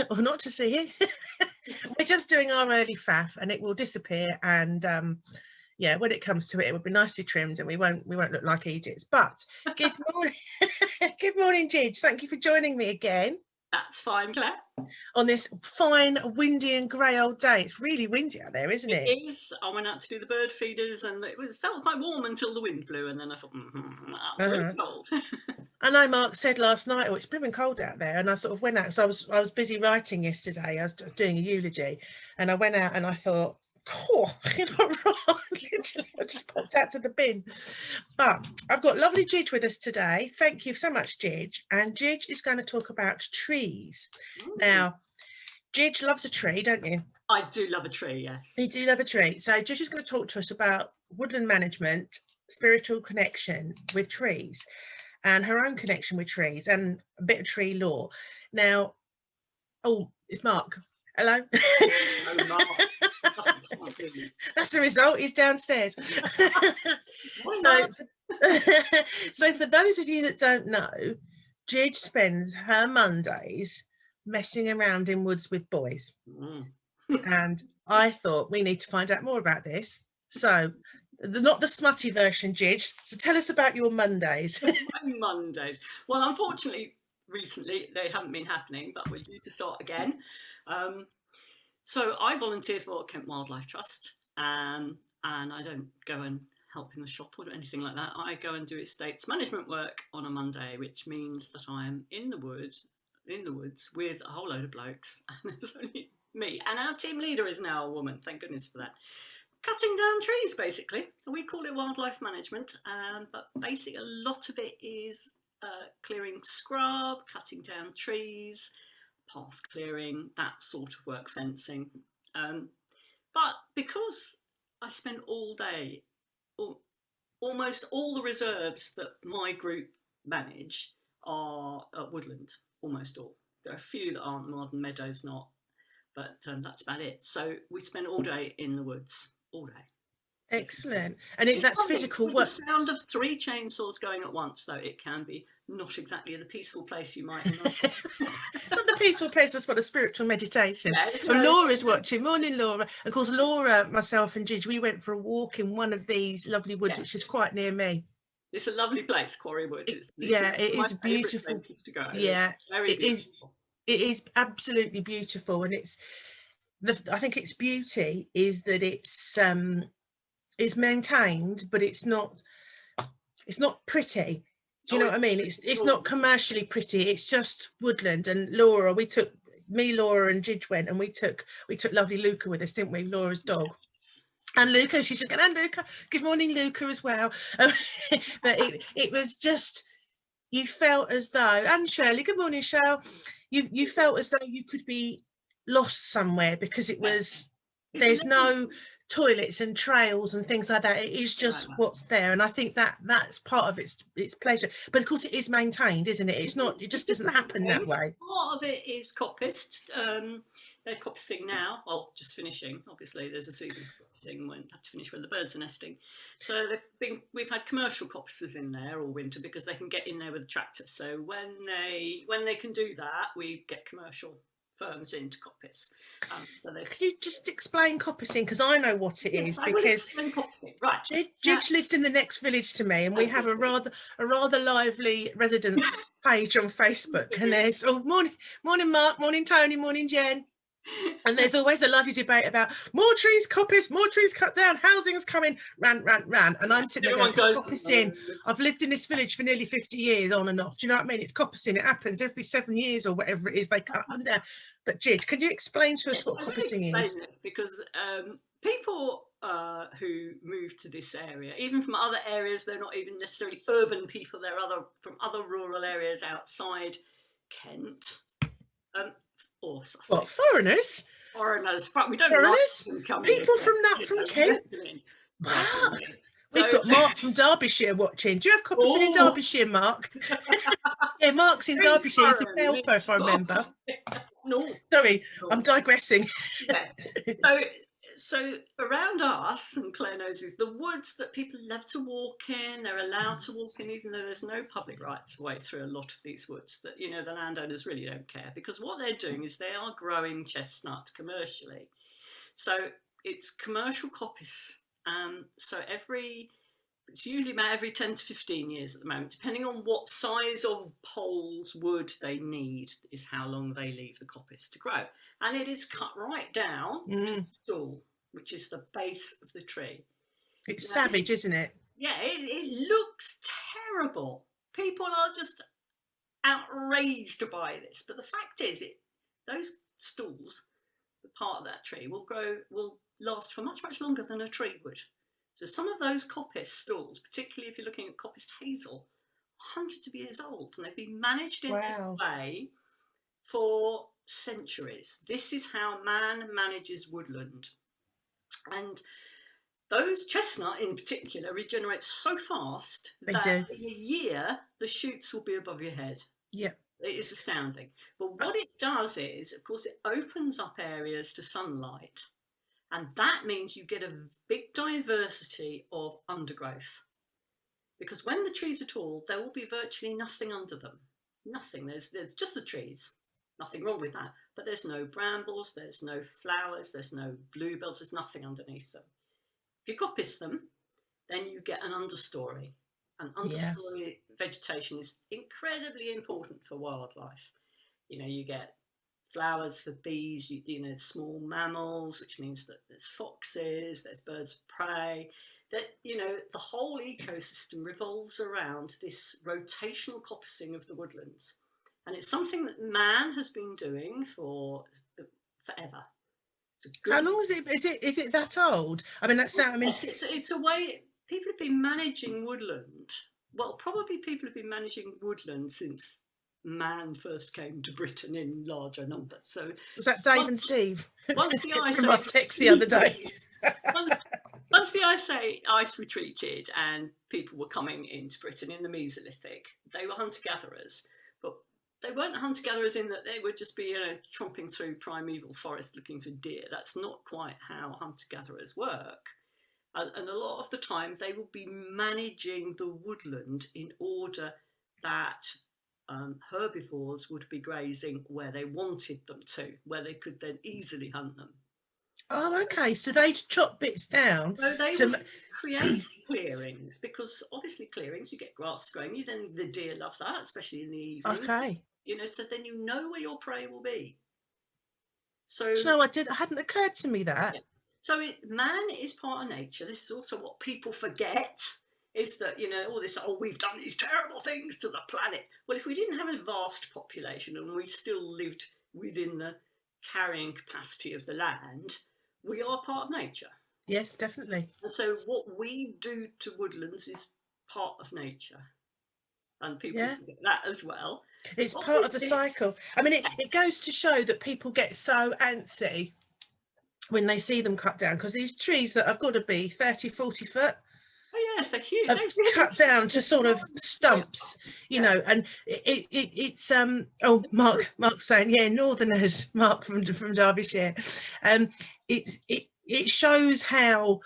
or not to see it. We're just doing our early faff, and it will disappear. And yeah, when it comes to it, it will be nicely trimmed, and we won't look like idiots. But good morning, good morning, Gidge. Thank you for joining me again. That's fine, Claire. On this fine, windy and grey old day. It's really windy out there, isn't it? It is. I went out to do the bird feeders, and it felt quite warm until the wind blew, and then I thought, that's really cold. I know Mark said last night, oh, it's blooming cold out there, and I sort of went out, so I was busy writing yesterday. I was doing a eulogy, and I went out and I thought, oh, you're not wrong. Literally, I just popped out to the bin. But I've got lovely Gidge with us today. Thank you so much, Gidge. And Gidge is going to talk about trees. Now, Gidge loves a tree, don't you? I do love a tree, yes. You do love a tree. So Gidge is going to talk to us about woodland management, spiritual connection with trees, and her own connection with trees, and a bit of tree lore. Now, oh, it's Mark. Hello. Oh, Mark. That's the result. He's downstairs. So for those of you that don't know, Gidge spends her Mondays messing around in woods with boys. And I thought we need to find out more about this. So not the smutty version, Gidge. So tell us about your Mondays. My Mondays. Well, unfortunately, recently they haven't been happening, but we're due to start again. So I volunteer for Kent Wildlife Trust, and I don't go and help in the shop or anything like that. I go and do estates management work on a Monday, which means that I am in the woods with a whole load of blokes, and there's only me. And our team leader is now a woman, thank goodness for that. Cutting down trees, basically. We call it wildlife management, but basically a lot of it is clearing scrub, cutting down trees, path clearing, that sort of work, fencing. But because I spend all day, almost all the reserves that my group manage are at woodland, almost all. There are a few that aren't, modern meadows not, but that's about it. So we spend all day in the woods, all day. Excellent. And that's physical work. The sound of 3 chainsaws going at once, though, it can be not exactly the peaceful place you might imagine. Not the peaceful place, that's what a spiritual meditation. Yeah, and Laura's watching. Morning, Laura. Of course, Laura, myself and Gidge, we went for a walk in one of these lovely woods, which is quite near me. It's a lovely place, Quarry Wood. It is beautiful. To go. Yeah, it is. It is absolutely beautiful, and I think its beauty is that it's maintained, but it's not pretty. Do you know what I mean? It's not commercially pretty. It's just woodland. And Laura, Laura and Gidge went, and we took lovely Luca with us, didn't we? Laura's dog. Yes. And Luca, she's just going, and Luca, good morning, Luca, as well. But it was just, you felt as though, and Shirley, good morning, Shirley. You felt as though you could be lost somewhere, because it was, there's no toilets and trails and things like that. It is just what's there, and I think that's part of its pleasure. But of course it is maintained, isn't it? It's not, it just doesn't happen that way. Part of it is coppiced. They're coppicing now, well, just finishing. Obviously there's a season of coppicing, when have to finish when the birds are nesting. So we've had commercial coppicers in there all winter, because they can get in there with a tractor. So when they can do that, we get commercial firms into coppice. Can you just explain coppicing, because I know what it is, because right, Gidge lives in the next village to me, and we have a rather lively residence page on Facebook, and there's morning Mark, morning Tony, morning Jen. And there's always a lovely debate about more trees coppice, more trees cut down, housing's coming, ran. And I'm sitting there going, it's coppicing. I've lived in this village for nearly 50 years on and off. Do you know what I mean? It's coppicing. It happens every 7 years or whatever it is, they cut them down. But Gidge, could you explain to us what coppicing is? Because people who move to this area, even from other areas, they're not even necessarily urban people, they're from other rural areas outside Kent. Or Sussex. What, foreigners? Foreigners. We don't foreigners? Like people from Kent? Wow. We've got Mark from Derbyshire watching. Do you have coppicing in Derbyshire, Mark? Yeah, Mark's in Derbyshire. He's a helper, if I remember. No. Sorry, I'm digressing. Yeah. so around us, and Claire knows, is the woods that people love to walk in. They're allowed to walk in, even though there's no public rights of way through a lot of these woods. That, you know, the landowners really don't care, because what they're doing is they are growing chestnut commercially. So it's commercial coppice. So it's usually about every 10 to 15 years at the moment, depending on what size of poles wood they need, is how long they leave the coppice to grow. And it is cut right down to the stall, which is the base of the tree. It's savage, isn't it? Yeah, it looks terrible. People are just outraged by this. But the fact is, those stalls, the part of that tree, will last for much, much longer than a tree would. So some of those coppice stalls, particularly if you're looking at coppiced hazel, are hundreds of years old, and they've been managed in this way for centuries. This is how man manages woodland. And those chestnut in particular regenerate so fast that in a year the shoots will be above your head. Yeah. It is astounding. But what it does is, of course, it opens up areas to sunlight. And that means you get a big diversity of undergrowth. Because when the trees are tall, there will be virtually nothing under them. Nothing. There's just the trees. Nothing wrong with that. But there's no brambles, there's no flowers, there's no bluebells, there's nothing underneath them. If you coppice them, then you get an understory. And understory vegetation is incredibly important for wildlife. You know, you get flowers for bees, you know, small mammals, which means that there's foxes, there's birds of prey, that, you know, the whole ecosystem revolves around this rotational coppicing of the woodlands. And it's something that man has been doing for forever. How long is it? Is it that old? I mean, that's it's a way people have been managing woodland. Well, probably people have been managing woodland since man first came to Britain in larger numbers. So was that Dave and Steve? Once the ice from our text the other day. once the ice retreated and people were coming into Britain in the Mesolithic, they were hunter-gatherers, but they weren't hunter-gatherers in that they would just be, you know, tromping through primeval forest looking for deer. That's not quite how hunter-gatherers work. And a lot of the time they will be managing the woodland in order that herbivores would be grazing where they wanted them to, where they could then easily hunt them. Oh, okay. So they'd chop bits down. So they would create clearings, because obviously clearings, you get grass growing. The deer love that, especially in the evening. Okay. You know, so then you know where your prey will be. So no, it hadn't occurred to me that. Yeah. So man is part of nature. This is also what people forget. Is that, you know, all this, we've done these terrible things to the planet. Well, if we didn't have a vast population and we still lived within the carrying capacity of the land, we are part of nature. Yes, definitely. And so what we do to woodlands is part of nature. And people forget that as well. It's part of the cycle. I mean, it goes to show that people get so antsy when they see them cut down, because these trees that have got to be 30, 40 foot, oh yes, they're huge. They're cut down to sort of stumps, you know, and it's Mark's saying, yeah, Northerners, Mark from Derbyshire. It shows how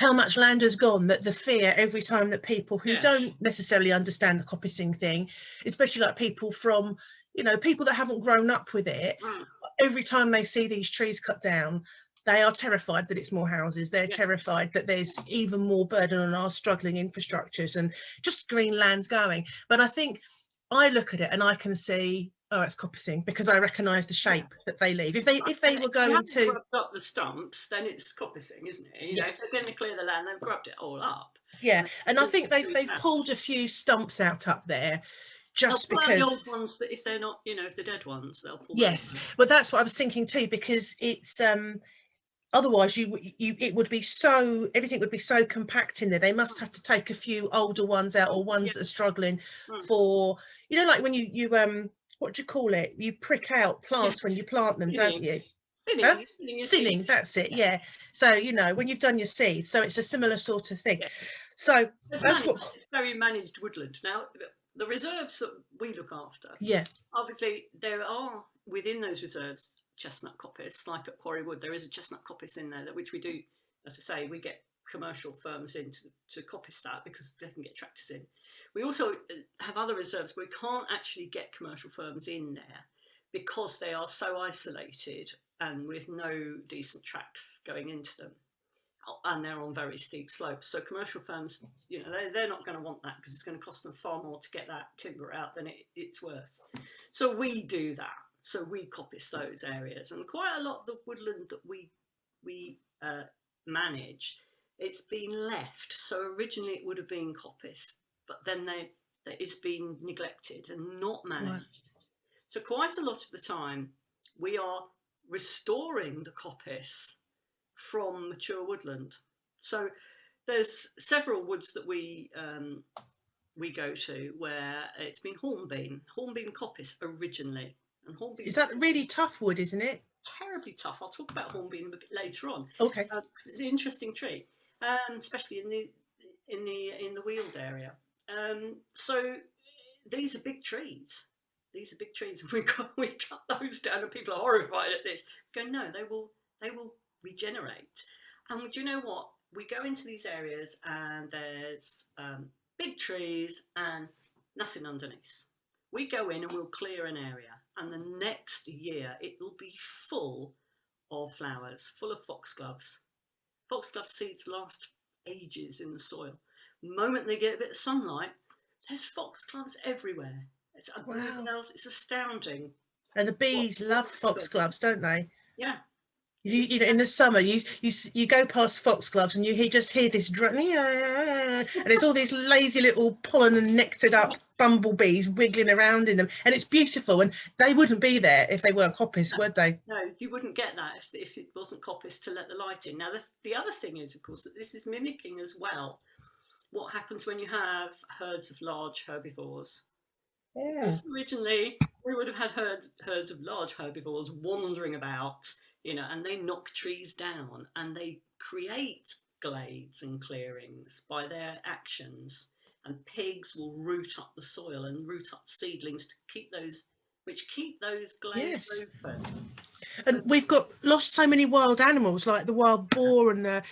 much land has gone, that the fear every time that people who don't necessarily understand the coppicing thing, especially like people from, you know, people that haven't grown up with it, every time they see these trees cut down, they are terrified that it's more houses. They're terrified that there's even more burden on our struggling infrastructures and just green land going. But I think I look at it and I can see, oh, it's coppicing, because I recognise the shape that they leave. If they were going to grubbed up the stumps, then it's coppicing, isn't it? You know, if they're going to clear the land, they've grubbed it all up. Yeah, and I think they've pulled a few stumps out up there. Just they'll because the old ones, that if they're not, you know, if they're dead ones, they'll pull. Yes, but that's what I was thinking too, because it's otherwise it would be so, everything would be so compact in there. They must have to take a few older ones out, or ones that are struggling for, you know, like when you what do you call it? You prick out plants when you plant them, don't you? Thinning, that's it. Yeah. So, you know, when you've done your seed, so it's a similar sort of thing. So that's it's very managed woodland. Now, the reserves that we look after, yeah, obviously there are within those reserves chestnut coppice, like at Quarry Wood. There is a chestnut coppice in there, which we do, as I say, we get commercial firms in to coppice that because they can get tractors in. We also have other reserves where we can't actually get commercial firms in there because they are so isolated and with no decent tracks going into them. And they're on very steep slopes. So commercial firms, you know, they're not going to want that because it's going to cost them far more to get that timber out than it's worth. So we do that. So we coppice those areas. And quite a lot of the woodland that we manage, it's been left. So originally it would have been coppice, but then it's been neglected and not managed. Right. So quite a lot of the time we are restoring the coppice from mature woodland. So there's several woods that we go to where it's been hornbeam coppice originally. And hornbeam is that really tough wood, isn't it? Terribly tough. I'll talk about hornbeam a bit later on. Okay. It's an interesting tree, especially in the Weald area. So these are big trees. These are big trees, and we cut those down, and people are horrified at this. Go, no, they will regenerate. And do you know what? We go into these areas and there's big trees and nothing underneath. We go in and we'll clear an area, and the next year it will be full of flowers, full of foxgloves. Foxglove seeds last ages in the soil. The moment they get a bit of sunlight, there's foxgloves everywhere. Wow. It's astounding. And the bees love foxgloves, don't they? Yeah. You know, in the summer, you go past foxgloves and you just hear this drum, and it's all these lazy little pollen and nectared up bumblebees wiggling around in them, and it's beautiful. And they wouldn't be there if they weren't coppice, would they? No, you wouldn't get that if it wasn't coppice to let the light in. Now, the other thing is, of course, that this is mimicking as well what happens when you have herds of large herbivores. Yeah. Originally, we would have had herds of large herbivores wandering about, you know, and they knock trees down and they create glades and clearings by their actions. And pigs will root up the soil and root up seedlings to keep those glades open. And we've lost so many wild animals, like the wild boar and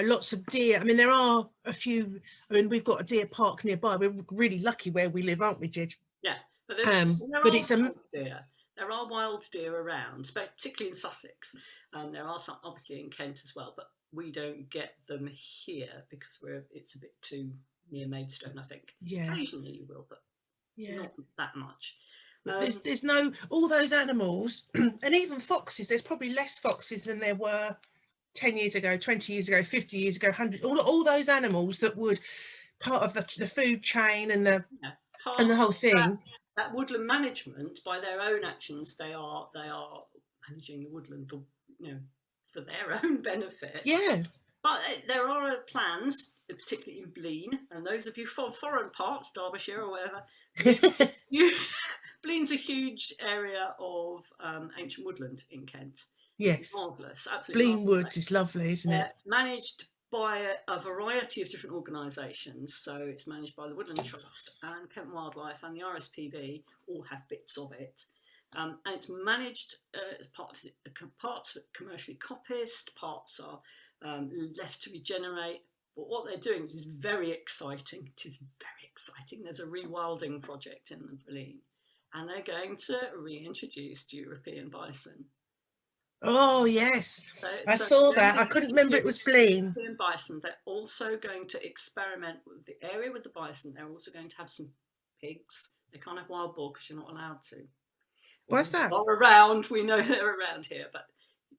lots of deer. I mean, there are a few. I mean, we've got a deer park nearby. We're really lucky where we live, aren't we, Gidge? Yeah, but there are wild deer around, particularly in Sussex. There are some obviously in Kent as well, but we don't get them here because it's a bit too near Maidstone, I think. Yeah. Occasionally you will, but not that much. There's no, all those animals, and even foxes, there's probably less foxes than there were 10 years ago, 20 years ago, 50 years ago, 100, all those animals that would part of the food chain and the whole thing. That woodland management, by their own actions, they are managing the woodland, for their own benefit. Yeah. But there are plans, particularly in Blean, and those of you from foreign parts, Derbyshire or whatever, Blean's a huge area of ancient woodland in Kent. Yes. It's marvellous, absolutely Blean Woods is lovely, isn't it? Managed by a variety of different organisations. So it's managed by the Woodland Trust and Kent Wildlife and the RSPB, all have bits of it. And it's managed as parts are commercially coppiced, parts are left to regenerate. But what they're doing is very exciting. It is very exciting. There's a rewilding project in the Blean, and they're going to reintroduce European bison. Oh yes, I saw that. I couldn't remember it was Blean. European bison. They're also going to experiment with the area with the bison. They're also going to have some pigs. They can't have wild boar because you're not allowed to. Why's that? They're around. We know they're around here, but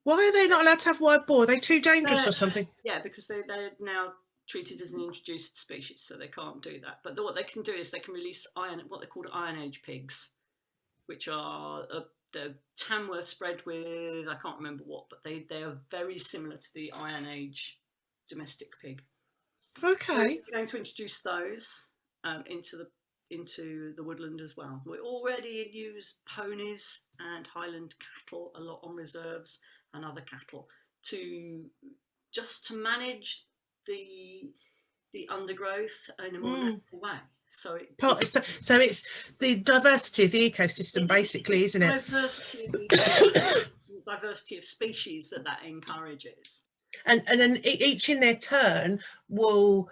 why are they not allowed to have wild boar? Are they too dangerous or something? Yeah, because they're now treated as an introduced species, so they can't do that. But what they can do is they can release what they call Iron Age pigs, which are the Tamworth bred with, I can't remember what, but they are very similar to the Iron Age domestic pig. Okay. So we're going to introduce those into the woodland as well. We already use ponies and Highland cattle a lot on reserves and other cattle to manage the undergrowth in a more natural way. So it's the diversity of the ecosystem, basically, isn't it? Diversity diversity of species that encourages. And then each in their turn will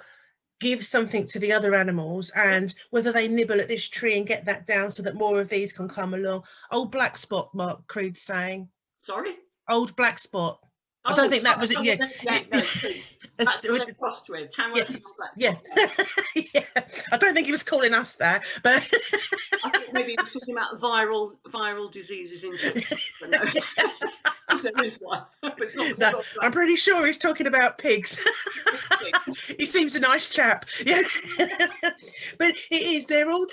give something to the other animals, and whether they nibble at this tree and get that down so that more of these can come along. Old black spot, Mark Creed's saying. Sorry? Old black spot. I don't think that was it. Yeah, no, that's what they're crossed with. Tamworth and Black yeah. Yeah. I don't think he was calling us that, but I think maybe he was talking about viral diseases in children. No. There is one, but it's not. No, I'm pretty sure he's talking about pigs. He seems a nice chap. Yeah. But it is. They're all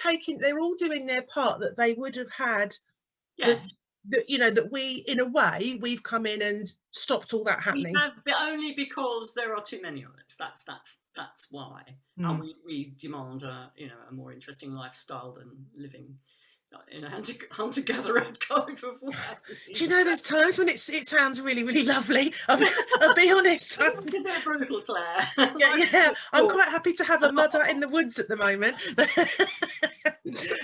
doing their part that they would have had. Yeah. That we, in a way, we've come in and stopped all that happening. We have, but only because there are too many of us. That's why. And we demand a more interesting lifestyle than living in a hunter-gatherer kind of way. Do you know there's times when it sounds really, really lovely? I'll be honest. I'm a bit brutal, Claire. Yeah. I'm quite happy to have a mud out in the woods at the moment.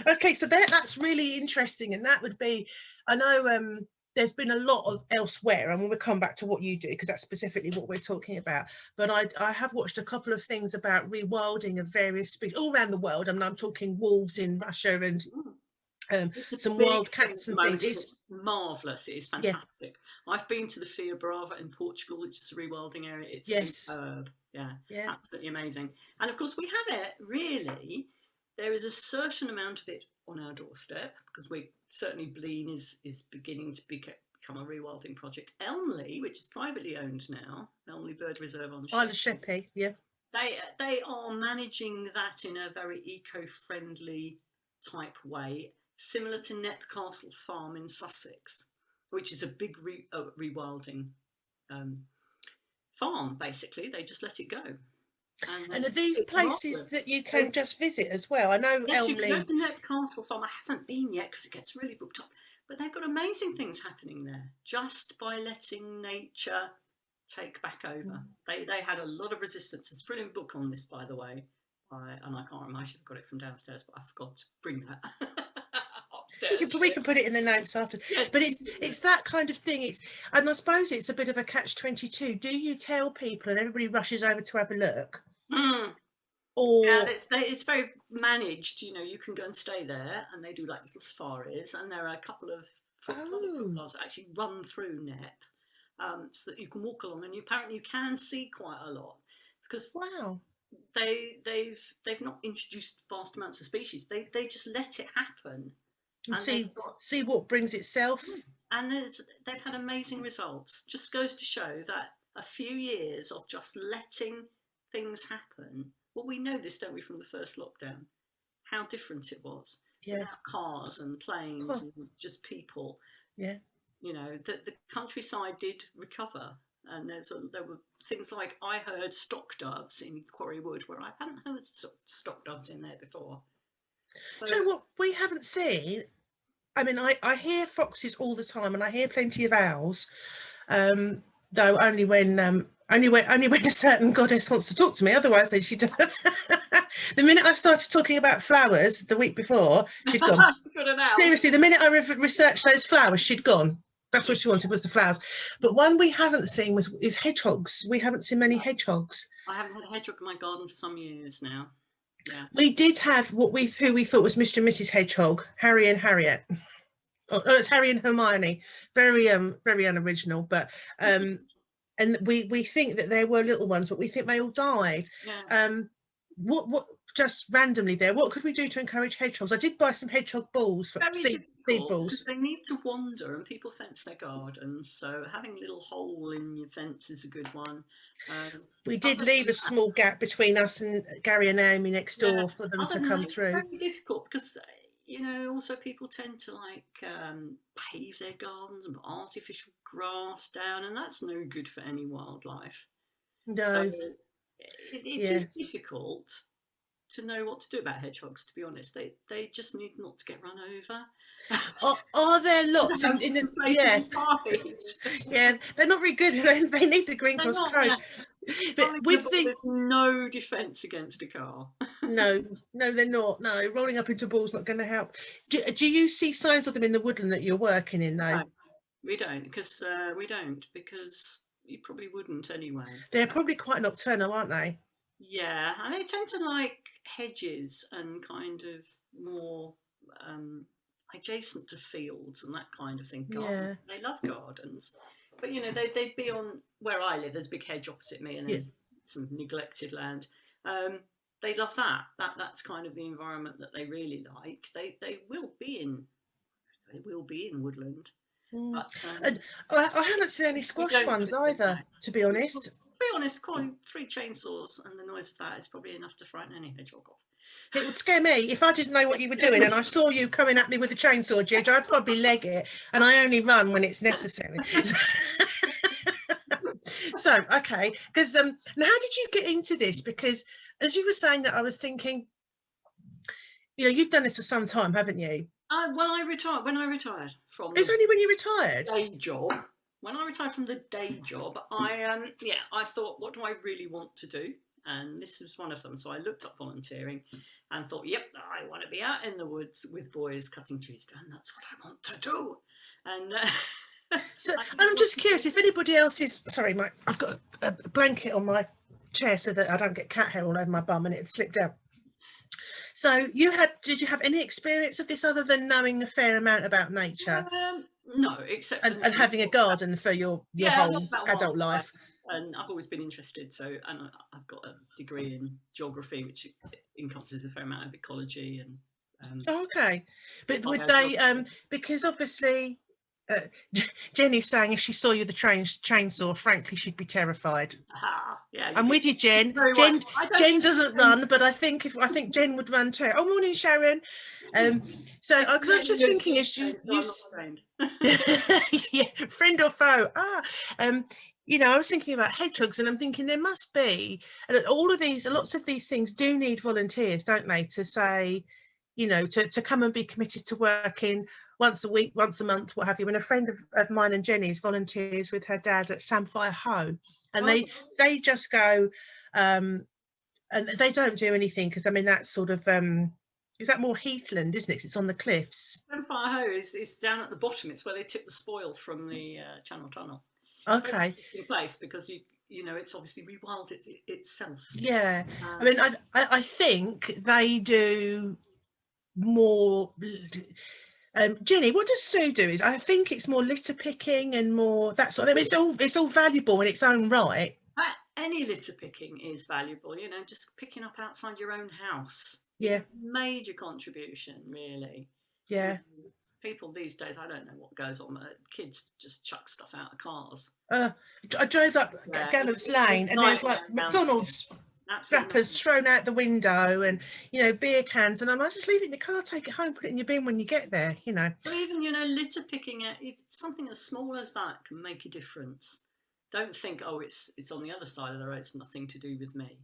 Okay, so that's really interesting, and that would be. I know there's been a lot of elsewhere, and we'll come back to what you do because that's specifically what we're talking about. But I have watched a couple of things about rewilding of various species all around the world. I mean, I'm talking wolves in Russia and. Some wild cats and things. It's marvellous. It is fantastic. Yeah. I've been to the Fia Brava in Portugal, which is a rewilding area. It's superb. Yeah, absolutely amazing. And of course, we have it really. There is a certain amount of it on our doorstep because certainly Blean is beginning to become a rewilding project. Elmley, which is privately owned now, Elmley Bird Reserve on Isle of Sheppey, yeah. They are managing that in a very eco-friendly type way. Similar to Knepp Castle Farm in Sussex, which is a big rewilding farm, basically. They just let it go. And are these places that you can just visit as well? I know yes, Elmley. You can go to Knepp Castle Farm. I haven't been yet because it gets really booked up. But they've got amazing things happening there just by letting nature take back over. They had a lot of resistance. There's a brilliant book on this, by the way. And I can't remember. I should have got it from downstairs, but I forgot to bring that. We can put it in the notes after. Yes. But it's that kind of thing. And I suppose it's a bit of a catch-22. Do you tell people and everybody rushes over to have a look? Or yeah, it's very managed. You can go and stay there, and they do like little safaris, and there are a couple of footpaths actually run through Knepp, so that you can walk along, and apparently you can see quite a lot because they've not introduced vast amounts of species. They just let it happen. And see what brings itself. And they've had amazing results. Just goes to show that a few years of just letting things happen. Well, we know this, don't we, from the first lockdown, how different it was. Yeah. Without cars and planes and just people. Yeah. The countryside did recover. And there were things like I heard stock doves in Quarry Wood, where I hadn't heard stock doves in there before. So what we haven't seen, I mean, I hear foxes all the time, and I hear plenty of owls, though only when a certain goddess wants to talk to me. Otherwise, then she does. The minute I started talking about flowers the week before, she'd gone. Seriously, the minute I researched those flowers, she'd gone. That's what she wanted, was the flowers. But one we haven't seen is hedgehogs. We haven't seen many hedgehogs. I haven't had a hedgehog in my garden for some years now. Yeah. We did have who we thought was Mr. and Mrs. Hedgehog, Harry and Harriet. Oh, it's Harry and Hermione. Very unoriginal, but and we think that there were little ones, but we think they all died. Yeah. What just randomly there? What could we do to encourage hedgehogs? I did buy some hedgehog balls for seed balls. They need to wander, and people fence their gardens, so having a little hole in your fence is a good one. We did leave a small gap between us and Gary and Naomi next door for them to come through. It's very difficult because also people tend to pave their gardens and put artificial grass down, and that's no good for any wildlife. No. So it is difficult to know what to do about hedgehogs, to be honest. They just need not to get run over. Are there lots in the yes? Yeah, they're not very good. They need the Green Cross code. But with there's no defence against a car. No, they're not. No, rolling up into balls not going to help. Do you see signs of them in the woodland that you're working in though? we don't because you probably wouldn't anyway. They're probably quite nocturnal, aren't they? Yeah, and they tend to like hedges and kind of more um, adjacent to fields and that kind of thing. Gardens. Yeah, They love gardens, but you know they'd be on where I live. There's a big hedge opposite me, and yeah. then some neglected land. Um, they love that. That's kind of the environment that they really like. They will be in woodland, Mm. but And I haven't seen any we squash don't. ones either, to be honest. To be honest, calling 3 chainsaws and the noise of that is probably enough to frighten any hedgehog off. It would scare me if I didn't know what you were Yes, doing me and I too. saw you coming at me with a chainsaw, Gidge. I'd probably leg it, and I only run when it's necessary. So, okay, because now how did you get into this? Because as you were saying that, I was thinking, you've done this for some time, haven't you? Well, I retired when I retired from It's the only when you retired. day job. When I retired from the day job, I thought, what do I really want to do? And this was one of them. So I looked up volunteering and thought, yep, I want to be out in the woods with boys cutting trees down. That's what I want to do. And So I'm just curious if anybody else is sorry, I've got a blanket on my chair so that I don't get cat hair all over my bum and it slipped down. So did you have any experience of this other than knowing a fair amount about nature no, except for and having a garden for your whole adult life? And I've always been interested. So, and I've got a degree in geography, which encompasses a fair amount of ecology and. Okay, but would they? Because obviously, Jenny's saying if she saw you with a chainsaw, frankly, she'd be terrified. Yeah, I'm with you, Jen. Jen doesn't run, but I think Jen would run too. Oh, morning, Sharon. So because I was just thinking, is you yeah, friend or foe? I was thinking about hedgehogs, and I'm thinking there must be, and lots of these things do need volunteers, don't they? To say, to come and be committed to working once a week, once a month, what have you. And a friend of mine and Jenny's volunteers with her dad at Samfire Hoe, and they just go, and they don't do anything because I mean that's sort of is that more heathland, isn't it? It's on the cliffs. Samfire Hoe is down at the bottom. It's where they tip the spoil from the Channel Tunnel. Okay. In place because it's obviously rewilded itself. Yeah, I mean I think they do more. Jenny, what does Sue do? I think it's more litter picking and more that sort of. It's all valuable in its own right. Any litter picking is valuable. Just picking up outside your own house. Yeah, is a major contribution, really. Yeah. People these days, I don't know what goes on. Kids just chuck stuff out of cars. I drove up Gallant's Lane and there's like McDonald's wrappers thrown out the window and beer cans, and I just leave it in the car, take it home, put it in your bin when you get there. So even litter picking, if something as small as that can make a difference. Don't think, oh, it's on the other side of the road. It's nothing to do with me.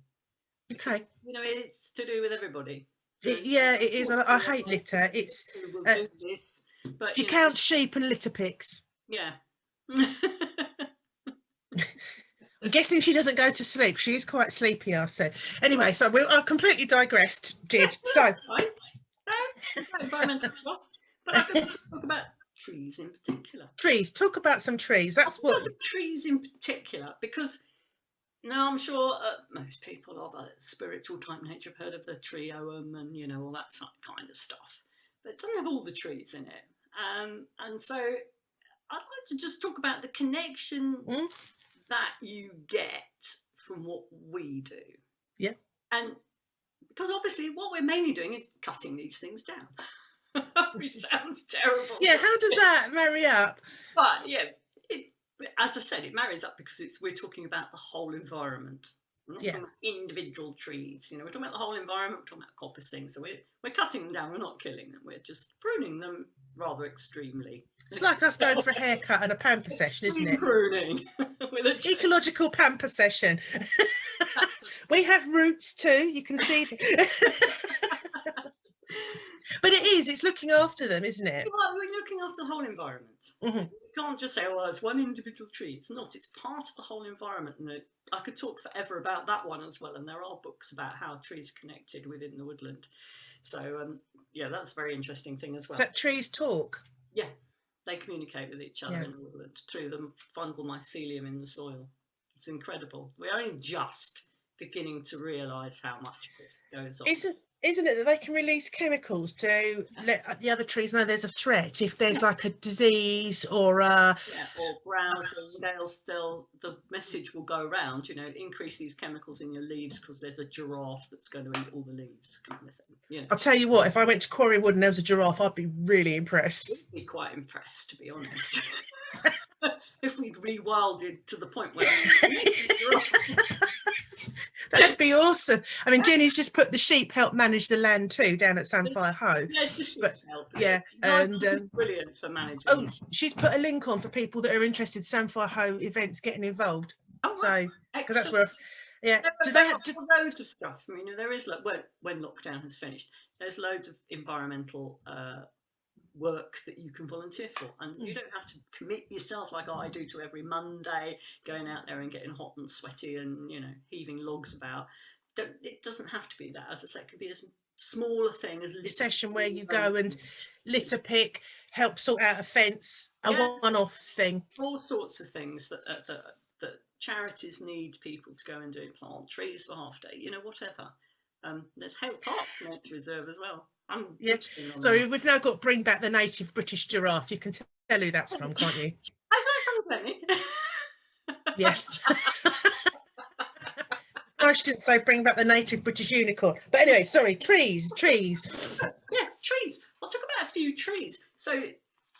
Okay. It's to do with everybody. It is. I hate litter. It's do this, but you count sheep and litter picks. Yeah. I'm guessing she doesn't go to sleep. She is quite sleepy, I said. Anyway, so I've completely digressed, Gidge. So environmental stuff, but I think we should talk about trees in particular. Trees. Talk about some trees. That's what trees in particular, because now I'm sure most people of a spiritual type nature have heard of the tree ogham and all that kind of stuff, but it doesn't have all the trees in it. And so I'd like to just talk about the connection that you get from what we do. Yeah. And because obviously what we're mainly doing is cutting these things down. Which sounds terrible. Yeah, how does that marry up? But yeah, as I said, it marries up because we're talking about the whole environment. We're not talking about individual trees. We're talking about the whole environment. We're talking about coppicing. So we're cutting them down. We're not killing them. We're just pruning them rather extremely. It's like us going for a haircut and a pamper session, isn't it? Pruning. With ecological pamper session. We have roots too. You can see. But it's looking after them, isn't it? Well, we're looking after the whole environment. Mm-hmm. You can't just say, oh, well, it's one individual tree. It's not. It's part of the whole environment. And I could talk forever about that one as well. And there are books about how trees are connected within the woodland. So, that's a very interesting thing as well. Is that trees talk? Yeah. They communicate with each other in the woodland through the fungal mycelium in the soil. It's incredible. We're only just beginning to realise how much this goes on. Isn't it that they can release chemicals to let the other trees know there's a threat if there's like a disease or or browsing? The message will go around, you know, increase these chemicals in your leaves because there's a giraffe that's going to eat all the leaves, kind of thing. You know. I'll tell you what, if I went to Quarry Wood and there was a giraffe, I'd be really impressed. I'd be quite impressed, to be honest. If we'd rewilded to the point where that'd be awesome. I mean, Jenny's just put the sheep help manage the land too down at Samphire Hoe. Yes, the sheep help. Yeah, and brilliant for managing. Oh, she's put a link on for people that are interested. Samphire Hoe events getting involved. Oh, so because that's where, do they have loads of stuff? I mean, there is when lockdown has finished, there's loads of environmental work that you can volunteer for, and you don't have to commit yourself like I do to every Monday going out there and getting hot and sweaty and, you know, heaving logs about. It doesn't have to be that. As I say, it can be a smaller thing as a session where you go and litter pick, help sort out a fence, a one-off thing. All sorts of things that charities need people to go and do, plant trees for half day, you know, whatever. There's Hale Park Nature Reserve as well. So we've now got Bring Back the Native British Giraffe. You can tell who that's from, can't you? Is that from Glenny? Yes. I shouldn't say Bring Back the Native British Unicorn. But anyway, sorry, trees. Yeah, trees. I'll talk about a few trees. So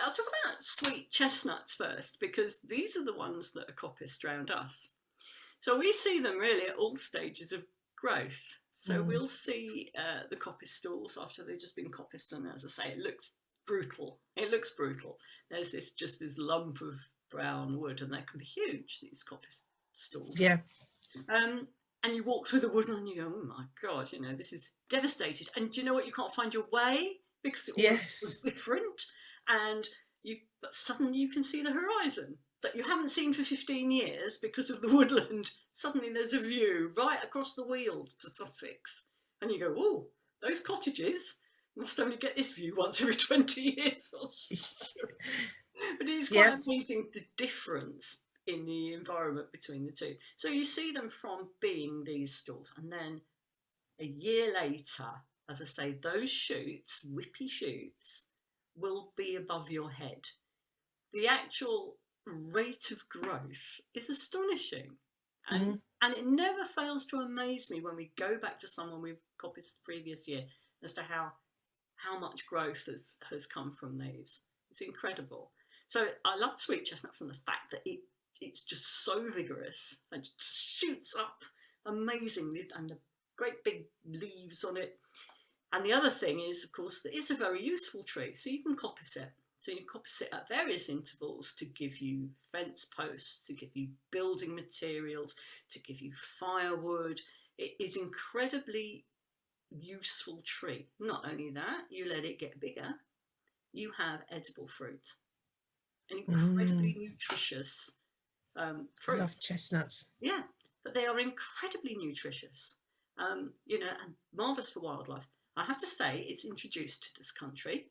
I'll talk about sweet chestnuts first, because these are the ones that are coppiced around us. So we see them really at all stages of growth. So we'll see the coppice stalls after they've just been coppiced, and as I say, it looks brutal. There's this lump of brown wood, and they can be huge, these coppice stalls. Yeah. And you walk through the woodland and you go, oh my God, you know, this is devastated. And do you know what? You can't find your way because it was different. But suddenly you can see the horizon that you haven't seen for 15 years because of the woodland. Suddenly there's a view right across the Weald to Sussex. And you go, oh, those cottages must only get this view once every 20 years or so. But it is quite amazing the difference in the environment between the two. So you see them from being these stalls, and then a year later, as I say, those shoots, whippy shoots, will be above your head. The actual rate of growth is astonishing, and it never fails to amaze me when we go back to someone we've copied the previous year as to how much growth has come from these. It's incredible. So I love sweet chestnut from the fact that it's just so vigorous and just shoots up amazingly, and the great big leaves on it. And the other thing is, of course, that it's a very useful tree, so you can coppice it. So you coppice it at various intervals to give you fence posts, to give you building materials, to give you firewood. It is incredibly useful tree. Not only that, you let it get bigger, you have edible fruit, an incredibly nutritious fruit. I love chestnuts. Yeah, but they are incredibly nutritious, you know, and marvellous for wildlife. I have to say, it's introduced to this country.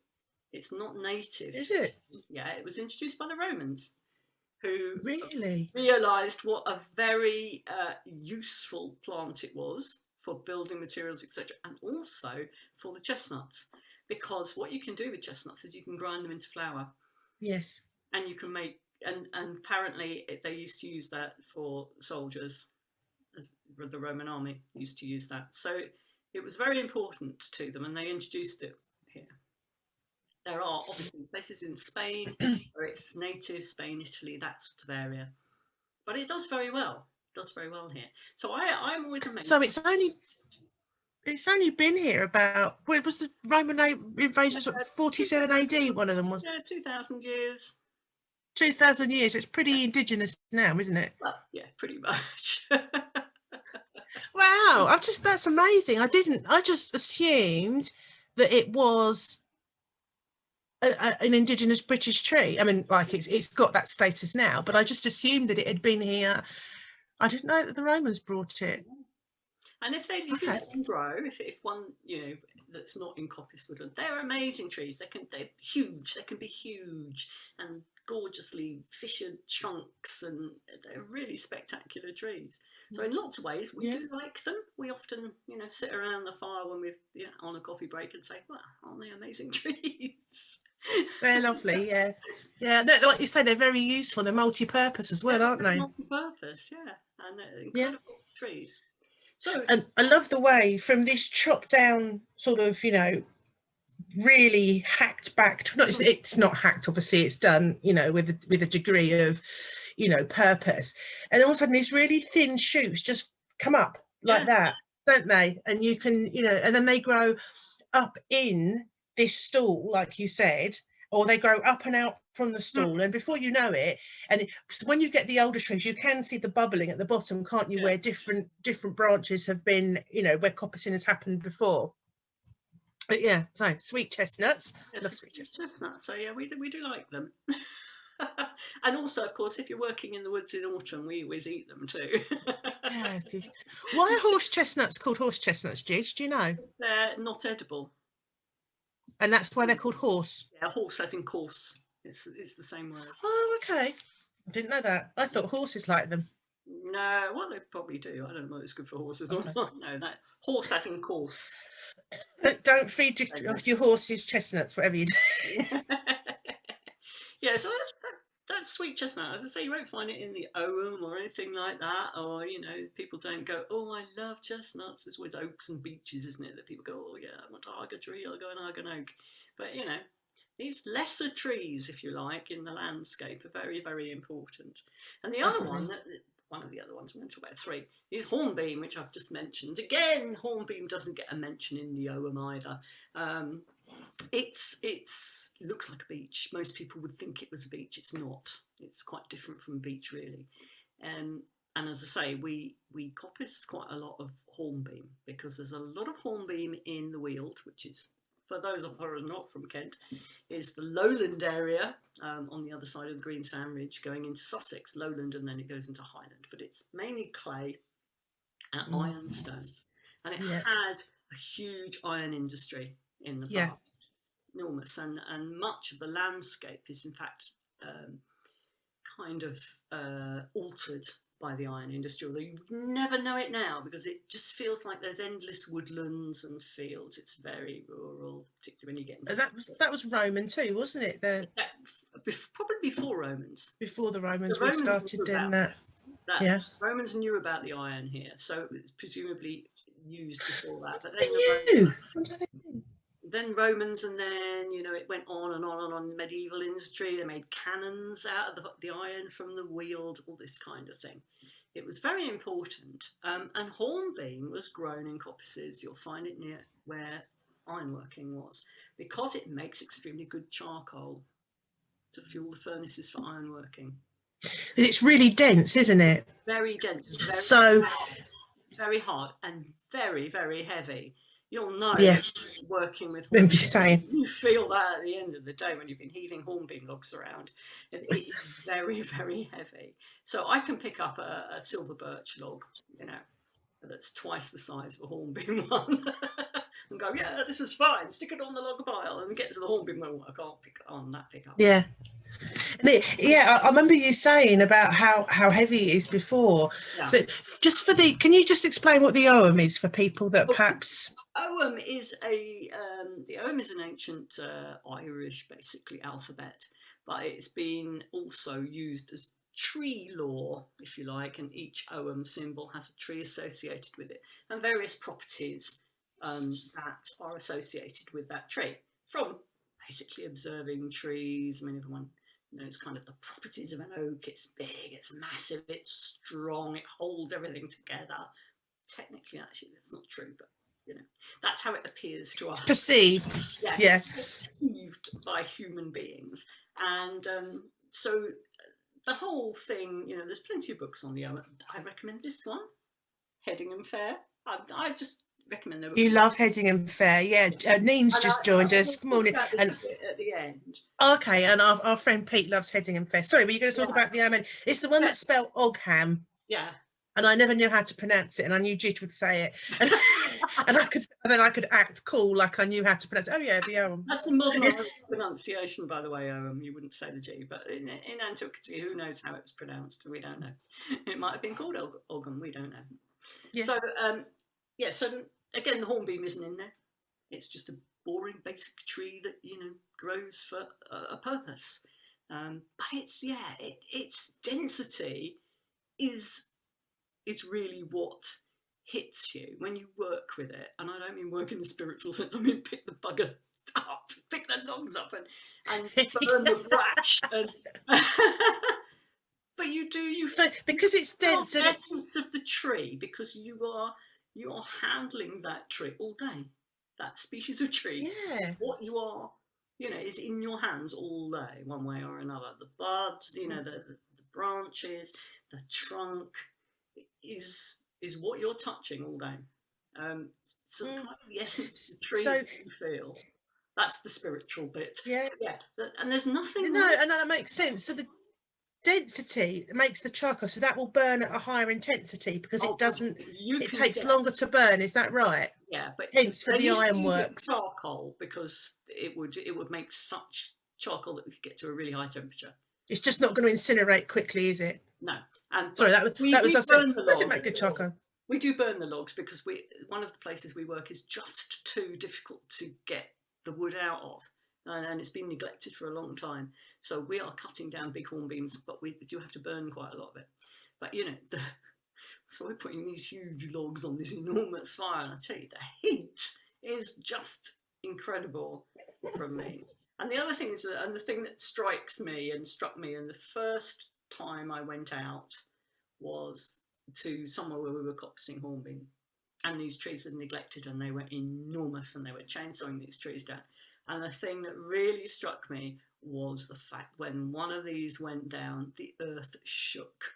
It's not native. Is it? Yeah, it was introduced by the Romans, who really realised what a very useful plant it was for building materials, etc., and also for the chestnuts. Because what you can do with chestnuts is you can grind them into flour. Yes. And you can make, and apparently they used to use that for soldiers, as the Roman army used to use that. So it was very important to them, and they introduced it here. There are obviously places in Spain where it's native, Spain, Italy, that sort of area. But it does very well. It does very well here. So I'm always amazed. So it's only been here about, well, it was the Roman invasion, 47 AD, one of them was. Yeah, 2,000 years. 2,000 years. It's pretty indigenous now, isn't it? Well, yeah, pretty much. Wow, that's amazing. I just assumed that it was an indigenous British tree. I mean, like it's got that status now, but I just assumed that it had been here. I didn't know that the Romans brought it. And if you let them grow, if one, you know, that's not in coppice woodland. They're amazing trees. They're huge. They can be huge and gorgeously fissured trunks, and they're really spectacular trees. So in lots of ways, we do like them. We often, sit around the fire when we're on a coffee break and say, "Well, aren't they amazing trees?" They're lovely, yeah. Like you say, they're very useful. They're multi-purpose as well, aren't they? Multi-purpose, yeah, and they're incredible trees. So, and I love the way from this chopped down sort of, really hacked back to, it's not hacked, obviously, it's done, with a degree of, purpose. And all of a sudden these really thin shoots just come up like that, don't they? And you can, and then they grow up in this stall, like you said, or they grow up and out from the stall, and before you know it, when you get the older trees, you can see the bubbling at the bottom, can't you, where different branches have been, where coppicing has happened before. But so sweet chestnuts. I love sweet chestnuts. So we do like them. And also, of course, if you're working in the woods in autumn, we always eat them too. Why are horse chestnuts called horse chestnuts, Gidge? Do you know? They're not edible. And that's why they're called horse? Yeah, horse as in course. It's the same word. Oh, okay. I didn't know that. I thought horses like them. No, well, they probably do. I don't know if it's good for horses or not. No, horse as in course. Don't feed your horses chestnuts, whatever you do. Yeah, so that's sweet chestnut. As I say, you won't find it in the Ogham or anything like that. Or, people don't go, "Oh, I love chestnuts." It's always oaks and beeches, isn't it? That people go, "Oh, yeah, I want to hug a tree, I'll go and hug an oak." But, these lesser trees, if you like, in the landscape are very, very important. And the other one of the other ones, I'm going to talk about three, is hornbeam, which I've just mentioned. Again, hornbeam doesn't get a mention in the Ogham either. It looks like a beech. Most people would think it was a beech. It's not. It's quite different from beech, really. And as I say, we coppice quite a lot of hornbeam because there's a lot of hornbeam in the Weald, which is, for those of us who are not from Kent, is the lowland area on the other side of the Green Sand Ridge going into Sussex, lowland, and then it goes into Highland. But it's mainly clay and ironstone. And it had a huge iron industry in the past, enormous. And much of the landscape is, in fact, kind of altered by the iron industry, although you never know it now because it just feels like there's endless woodlands and fields. It's very rural, particularly when you get into that was Roman too, wasn't it? Probably before Romans. Before the Romans started doing that. Romans knew about the iron here, so it was presumably used before that. But then Romans, and then it went on and on and on. Medieval industry, they made cannons out of the iron from the Weald, all this kind of thing. It was very important, and hornbeam was grown in coppices. You'll find it near where ironworking was, because it makes extremely good charcoal to fuel the furnaces for ironworking. It's really dense, isn't it? Very dense. Very hard and very, very heavy. You'll know working with hornbeam. You feel that at the end of the day when you've been heaving hornbeam logs around. It is very, very heavy. So I can pick up a silver birch log, that's twice the size of a hornbeam one, and go, "Yeah, this is fine. Stick it on the log pile," and get to the hornbeam. Well, I can't pick it on that pickup. Yeah. I remember you saying about how heavy it is before. So just can you just explain what the Ogham is for people that perhaps... Ogham is the Ogham is an ancient Irish, basically, alphabet, but it's been also used as tree lore, if you like, and each Ogham symbol has a tree associated with it and various properties that are associated with that tree, from basically observing trees. I mean, everyone knows kind of the properties of an oak. It's big, it's massive, it's strong, it holds everything together. Technically, actually, that's not true, but that's how it appears to us. Perceived. Yeah. Perceived by human beings. And so the whole thing, there's plenty of books on the Ogham. I recommend this one, Headingham Fair. I just recommend them. You love Headingham Fair, yeah. Neen's just joined us. Good morning. And at the end. Okay, and our friend Pete loves Headingham Fair. Sorry, were you going to talk about the Ogham? It's the one that's spelled Ogham. Yeah. And I never knew how to pronounce it, and I knew Gidge would say it. and then I could act cool, like I knew how to pronounce it. Oh yeah, the That's the modern Irish pronunciation, by the way. You wouldn't say the G, but in antiquity, who knows how it was pronounced? We don't know. It might have been called Ogham. We don't know. Yeah. So so again, the hornbeam isn't in there. It's just a boring, basic tree that grows for a purpose. But its density is really what hits you when you work with it. And I don't mean work in the spiritual sense. I mean pick the bugger up, pick the logs up, and burn the brash. And but you because it's dense, the essence of the tree, because you are handling that tree all day. That species of tree. Yeah. What you are, is in your hands all day, one way or another. The buds, the branches, the trunk is what you're touching all day. So kind of the essence of the tree you feel. That's the spiritual bit. Yeah. Yeah. And there's nothing. No, and that makes sense. So the density makes the charcoal, so that will burn at a higher intensity because it doesn't. It takes longer to burn. Is that right? Yeah, but hence for the ironworks. Charcoal, because it would make such charcoal that we could get to a really high temperature. It's just not going to incinerate quickly, is it? No. And sorry, that was us saying. Does it make good charcoal? We do burn the logs because one of the places we work is just too difficult to get the wood out of, and it's been neglected for a long time. So we are cutting down big hornbeams, but we do have to burn quite a lot of it. But so we're putting these huge logs on this enormous fire, and I tell you, the heat is just incredible from these. And the other thing is, and the thing that strikes me and struck me, and the first time I went out was to somewhere where we were copsing hornbeam, and these trees were neglected, and they were enormous, and they were chainsawing these trees down. And the thing that really struck me was the fact when one of these went down, the earth shook.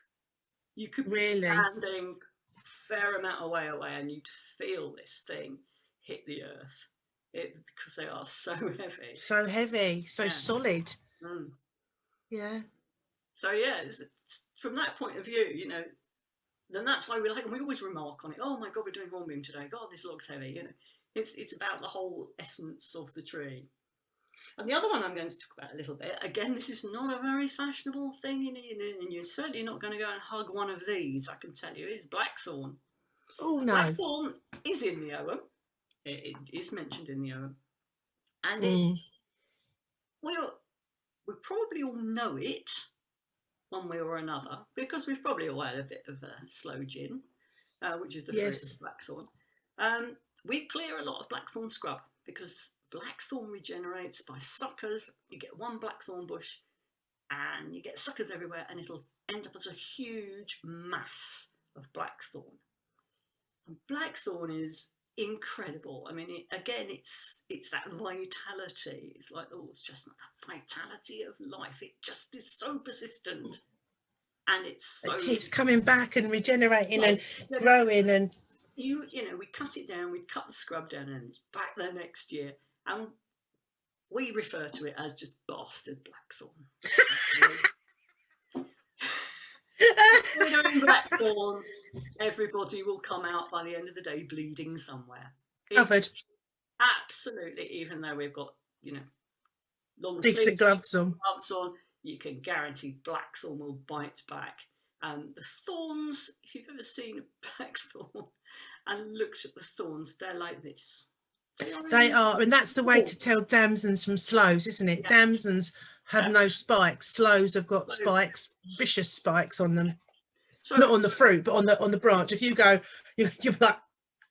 You could be standing a fair amount away, and you'd feel this thing hit the earth. Because they are so heavy. So heavy, so solid. Mm. Yeah. So it's from that point of view, then that's why we always remark on it. Oh my God, we're doing hornbeam today. God, this log's heavy. It's about the whole essence of the tree. And the other one I'm going to talk about a little bit. Again, this is not a very fashionable thing, and you're certainly not going to go and hug one of these. I can tell you, it's blackthorn. Oh no. Blackthorn is in the Ogham. It is mentioned in the Ogham, and we probably all know it one way or another, because we've probably all had a bit of a sloe gin, which is the fruit of blackthorn. We clear a lot of blackthorn scrub because blackthorn regenerates by suckers. You get one blackthorn bush and you get suckers everywhere, and it'll end up as a huge mass of blackthorn. And blackthorn is incredible. I mean, it's that vitality. It's like, it's just that vitality of life. It just is so persistent, and it keeps coming back and regenerating and growing. And we cut it down, we cut the scrub down, and it's back there next year, and we refer to it as just bastard blackthorn. Blackthorn, everybody will come out by the end of the day bleeding somewhere. Covered. Absolutely, even though we've got, long decent gloves on, you can guarantee blackthorn will bite back. The thorns, if you've ever seen a blackthorn and looked at the thorns, they're like this. They are, and that's the way to tell damsons from sloes, isn't it? Yeah. Damsons have no spikes. Sloes have got spikes, vicious spikes on them. So not on the fruit, but on the branch. If you go, you're like,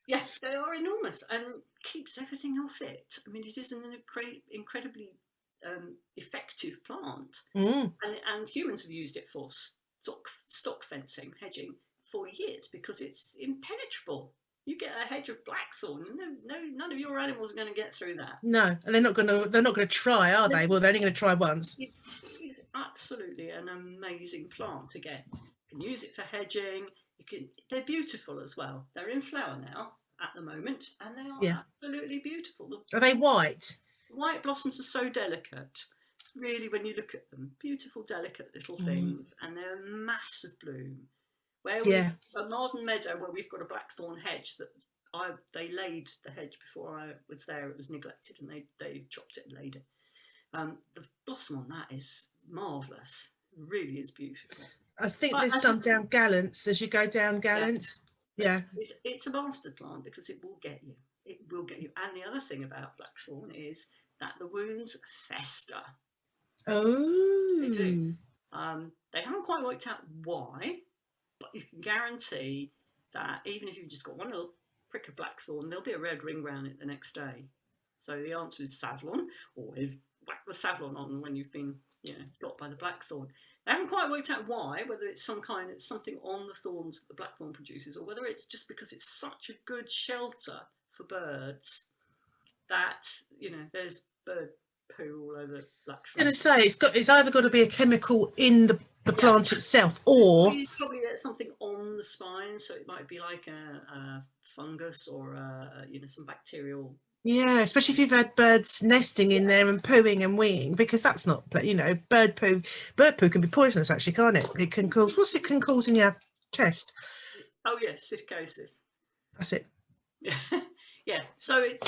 yeah, they are enormous, and keeps everything off it. I mean, it is an incredibly effective plant, and humans have used it for stock fencing, hedging for years, because it's impenetrable. You get a hedge of blackthorn, none of your animals are going to get through that. No, and they're not going to try, are they? Well, they're only going to try once. It's absolutely an amazing plant. Again, you can use it for hedging. They're beautiful as well. They're in flower now at the moment, and they are absolutely beautiful. Are they white? White blossoms are so delicate. Really, when you look at them, beautiful, delicate little things, and they're a mass of bloom. Where a Marden Meadow, where we've got a blackthorn hedge that they laid the hedge before I was there. It was neglected, and they chopped it and laid it. The blossom on that is marvellous. It really is beautiful. I think But there's some down Gallants as you go down Gallants. Yeah. It's a bastard plant because it will get you. It will get you. And the other thing about blackthorn is that the wounds fester. Oh. They do. They haven't quite worked out why, but you can guarantee that even if you've just got one little prick of blackthorn, there'll be a red ring round it the next day. So the answer is Savlon. Always whack the Savlon on when you've been, got by the blackthorn. They haven't quite worked out why, whether it's something on the thorns that the blackthorn produces, or whether it's just because it's such a good shelter for birds that, there's bird poo all over blackthorn. I'm going to say it's either got to be a chemical in the plant itself, or you probably get something on the spine, so it might be like a fungus or some bacterial. Yeah, especially if you've had birds nesting in there and pooing and weeing, because that's not, bird poo. Bird poo can be poisonous, actually, can't it? It can cause, what's it can cause in your chest? Oh yes, silicosis. That's it. Yeah. So it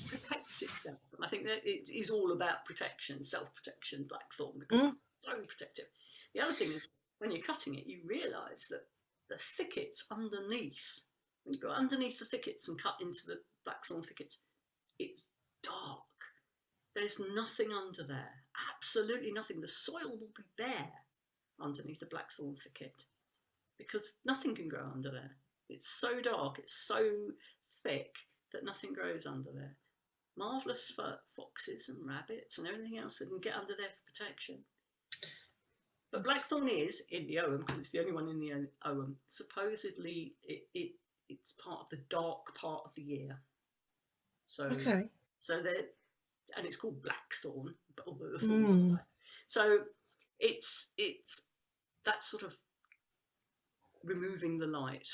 protects itself, and I think that it is all about protection, self-protection, blackthorn, because it's so protective. The other thing is when you're cutting it, you realise that the thickets underneath, when you go underneath the thickets and cut into the blackthorn thickets, it's dark. There's nothing under there, absolutely nothing. The soil will be bare underneath the blackthorn thicket because nothing can grow under there. It's so dark, it's so thick that nothing grows under there. Marvellous for foxes and rabbits and everything else that can get under there for protection. But blackthorn is in the Ogham, because it's the only one in the Ogham. Supposedly, it's part of the dark part of the year. So, okay. And it's called blackthorn, but all the thorns are black. So it's that sort of removing the light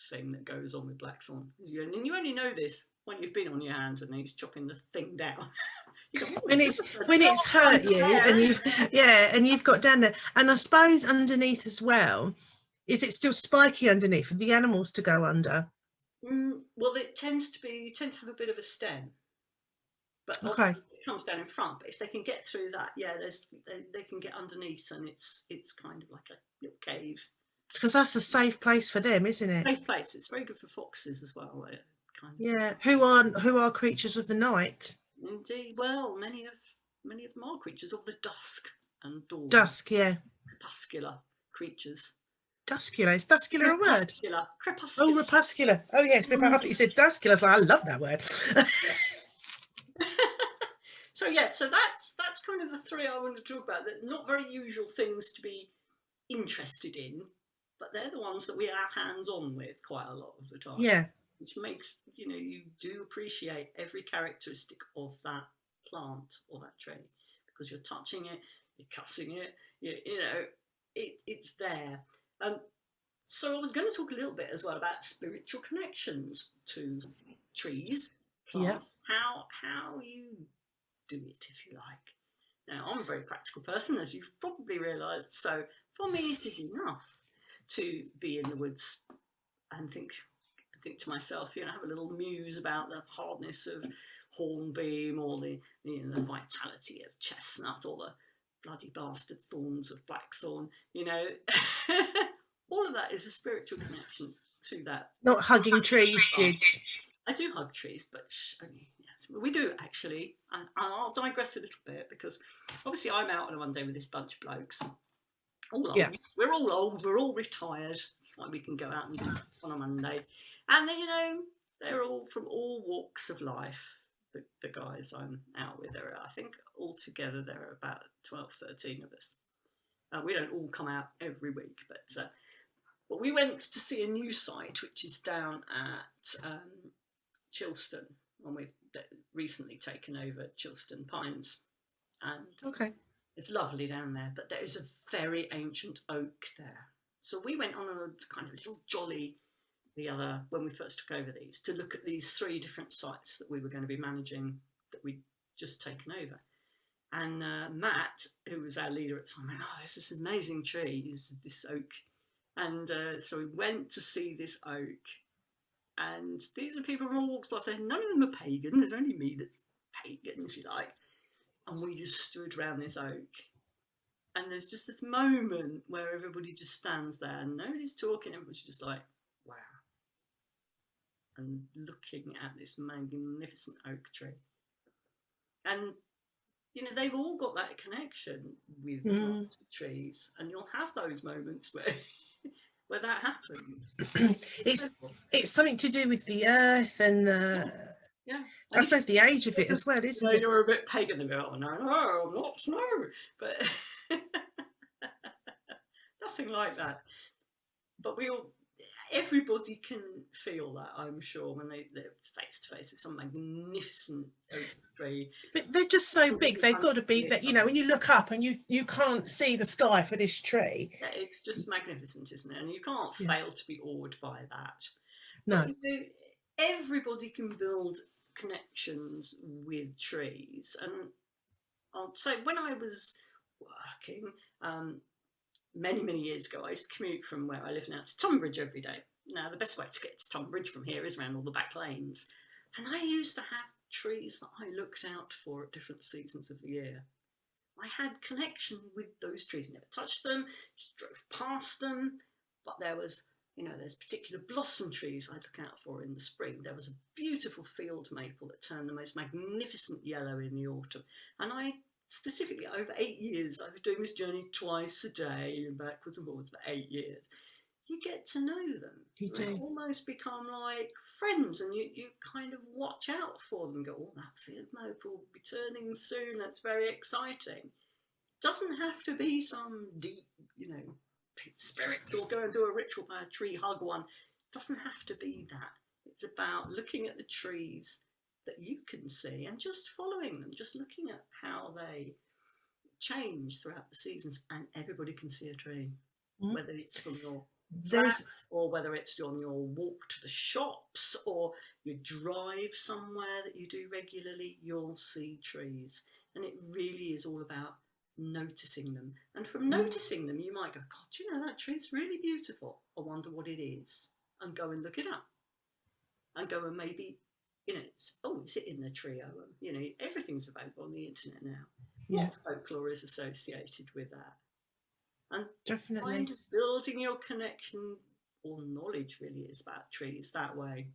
thing that goes on with blackthorn. And you only know this when you've been on your hands and he's chopping the thing down. when it's hurt you and you've got down there, and I suppose underneath as well, is it still spiky underneath for the animals to go under? Well, it tends to be, you tend to have a bit of a stem, but okay, it comes down in front. But if they can get through that, they can get underneath, and it's kind of like a little cave. Because that's a safe place for them, isn't it? Safe place. It's very good for foxes as well. Yeah, who are creatures of the night. Indeed. Well, many of them are creatures of the dusk and dawn. Dusk, yeah. Crepuscular creatures. Duscular. Is duscular a word? Crepuscular. Oh, repuscular. Oh, yes. I thought you said duscular. I was like, I love that word. So that's kind of the three I wanted to talk about. That not very usual things to be interested in, but they're the ones that we are hands-on with quite a lot of the time. Yeah. Which makes, you do appreciate every characteristic of that plant or that tree, because you're touching it, you're cutting it, it's there. So I was going to talk a little bit as well about spiritual connections to trees, plants, how you do it, if you like. Now, I'm a very practical person, as you've probably realised, so for me it is enough to be in the woods and think to myself, have a little muse about the hardness of hornbeam, or the vitality of chestnut, or the bloody bastard thorns of blackthorn. All of that is a spiritual connection to that. Not hugging trees, Gidge. I do hug trees, but we do actually. And I'll digress a little bit, because obviously I'm out on one day with this bunch of blokes. All old. Yeah. We're all old. We're all retired. That's why we can go out and do stuff on a Monday. And they're all from all walks of life. The guys I'm out with, I think altogether there are about 12, 13 of us. We don't all come out every week, but we went to see a new site which is down at Chilston, and we've recently taken over Chilston Pines, and it's lovely down there. But there is a very ancient oak there, so we went on a kind of little jolly when we first took over these, to look at these 3 different sites that we were going to be managing, that we'd just taken over. And Matt, who was our leader at the time, went, "Oh, this is an amazing tree, this oak." And so we went to see this oak, And these are people from all walks of life. None of them are pagan. There's only me that's pagan, if you like. And we just stood around this oak. And there's just this moment where everybody just stands there and nobody's talking. Everybody's just like, wow. And looking at this magnificent oak tree. And, you know, they've all got that connection with trees. And you'll have those moments where where that happens. It's something to do with the earth and yeah. I suppose the age of it as well, isn't it? You're a bit pagan and go, oh no, I'm not snow. But nothing like that. But everybody can feel that, I'm sure, when they're face to face with some magnificent oak tree. But they're just so big. They've got to be that, you know, when you look up and you can't see the sky for this tree. Yeah, it's just magnificent, isn't it? And you can't fail to be awed by that. No. But, you know, everybody can build connections with trees. And I'll say, when I was working, many years ago, I used to commute from where I live now to Tunbridge every day. Now, the best way to get to Tunbridge from here is around all the back lanes. And I used to have trees that I looked out for at different seasons of the year. I had connection with those trees, never touched them, just drove past them. But there was, you know, there's particular blossom trees I'd look out for in the spring. There was a beautiful field maple that turned the most magnificent yellow in the autumn. And I specifically, over 8 years, I was doing this journey twice a day and backwards and forwards for 8 years. You get to know them. You do. They almost become like friends, and you kind of watch out for them. Go, oh, that field maple will be turning soon. That's very exciting. Doesn't have to be some deep, you know, spiritual, go and do a ritual by a tree, hug one. Doesn't have to be that. It's about looking at the trees that you can see and just following them, just looking at how they change throughout the seasons, and everybody can see a tree, whether it's from your flat, or whether it's on your walk to the shops, or you drive somewhere that you do regularly, you'll see trees. And it really is all about noticing them. And from noticing them, you might go, God, you know, that tree's really beautiful. I wonder what it is. And go and look it up. And go and maybe, you know, is it in the tree? You know, everything's available on the internet now. What folklore is associated with that? And definitely kind of building your connection or knowledge really is about trees that way.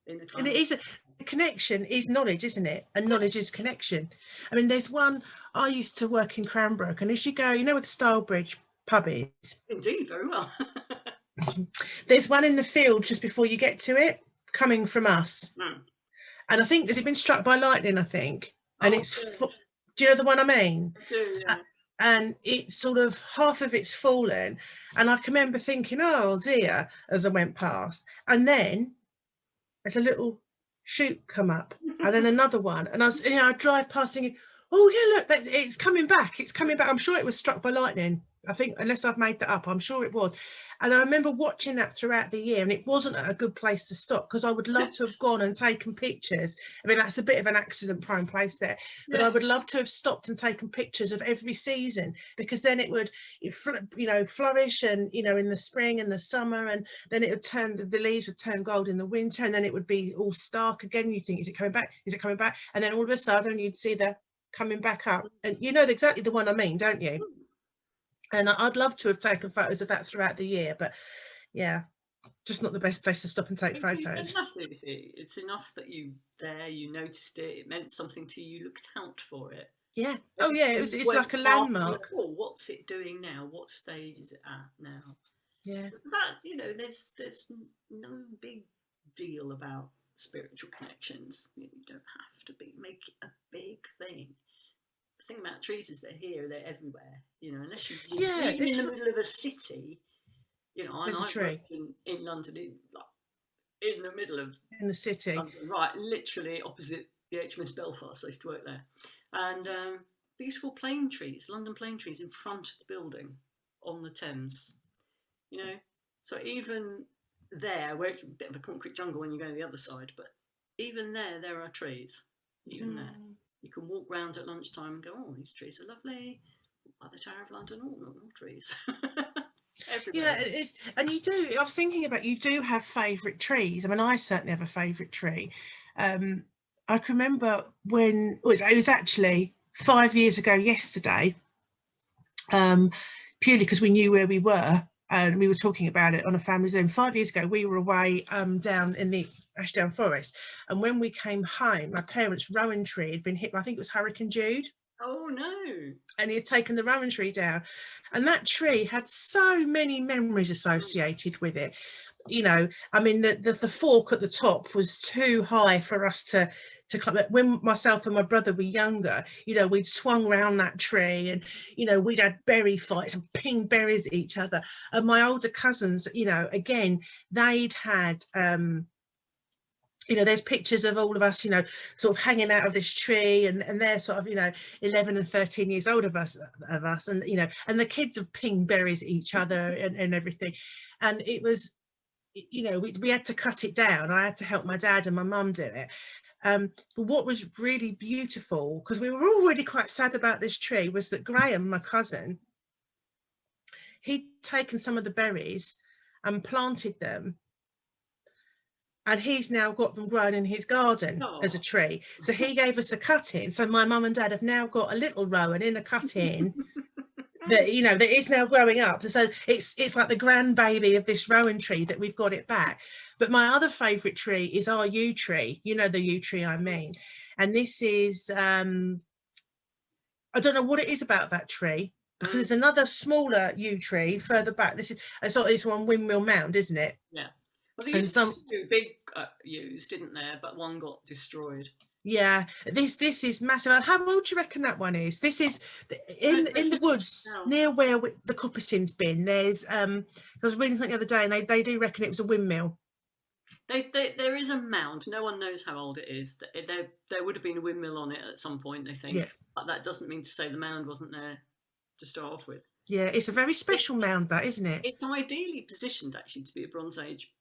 And it is a connection is knowledge, isn't it? And knowledge is connection. I mean, there's one, I used to work in Cranbrook, and as you go, you know where the Stylebridge pub is? Indeed, very well. There's one in the field just before you get to it, coming from us. And I think, has it been struck by lightning, I think? And do you know the one I mean? I do, yeah. And it's sort of half of it's fallen. And I can remember thinking, oh dear, as I went past. And then there's a little shoot come up, and then another one. And I drive past thinking, oh yeah, look, it's coming back. It's coming back. I'm sure it was struck by lightning. I think, unless I've made that up, I'm sure it was. And I remember watching that throughout the year, and it wasn't a good place to stop, because I would love to have gone and taken pictures. I mean, that's a bit of an accident-prone place there, but I would love to have stopped and taken pictures of every season, because then it would, you know, flourish, and, you know, in the spring and the summer, and then it would turn, the leaves would turn gold in the winter, and then it would be all stark again. You'd think, is it coming back? Is it coming back? And then all of a sudden you'd see the coming back up, and you know exactly the one I mean, don't you? And I'd love to have taken photos of that throughout the year, but yeah, just not the best place to stop and take photos. It's enough that you noticed it, it meant something to you, you looked out for it. Yeah. Oh yeah, it's like a landmark. Oh, what's it doing now? What stage is it at now? Yeah. That, you know, there's no big deal about spiritual connections. You don't have to make it a big thing. The thing about trees is they're here, they're everywhere. You know, unless you're in the middle of a city, you know, and I worked in London, in the middle of the city, London, right, literally opposite the HMS Belfast. I used to work there, and beautiful plane trees, London plane trees in front of the building on the Thames. You know, so even there, where it's a bit of a concrete jungle when you go to the other side, but even there are trees. Even there. You can walk round at lunchtime and go, oh, these trees are lovely. By the Tower of London, all trees. Yeah, Everybody. it is. And you do, I was thinking about, you do have favourite trees. I mean, I certainly have a favourite tree. Um, I can remember when, it was actually 5 years ago yesterday, um, purely because we knew where we were and we were talking about it on a family Zoom. 5 years ago, we were away down in the Ashdown Forest. And when we came home, my parents' rowan tree had been hit by, I think it was Hurricane Jude. Oh no. And he had taken the rowan tree down. And that tree had so many memories Mm. associated with it. You know, I mean, the fork at the top was too high for us to climb. When myself and my brother were younger, you know, we'd swung round that tree, and you know, we'd had berry fights and ping berries at each other. And my older cousins, you know, again, they'd had you know, there's pictures of all of us, you know, sort of hanging out of this tree, and they're sort of, you know, 11 and 13 years old of us, and you know, and the kids have pinged berries at each other and everything. And it was, you know, we had to cut it down. I had to help my dad and my mum do it. But what was really beautiful, because we were already quite sad about this tree, was that Graham, my cousin, he'd taken some of the berries and planted them, and he's now got them grown in his garden as a Oh. tree. So he gave us a cutting. So my mum and dad have now got a little rowan in a cutting that, you know, that is now growing up. So it's like the grandbaby of this rowan tree that we've got it back. But my other favourite tree is our yew tree. You know, the yew tree I mean. And this is I don't know what it is about that tree, because Mm. there's another smaller yew tree further back. This is, it's on this one, Windmill Mound, isn't it? Yeah. Well, they And used to some, be two big ewes, didn't there? But one got destroyed. yeah, this is massive. How old do you reckon that one is? This is They're in the huge woods now. near where the Coppicin's been. There's I was reading something the other day, and they do reckon it was a windmill. There is a mound. No one knows how old it is. There would have been a windmill on it at some point, they Yeah, think. But that doesn't mean to say the mound wasn't there to start off with. yeah, it's a very It, special mound, that, isn't it? it's ideally positioned actually to be a Bronze Age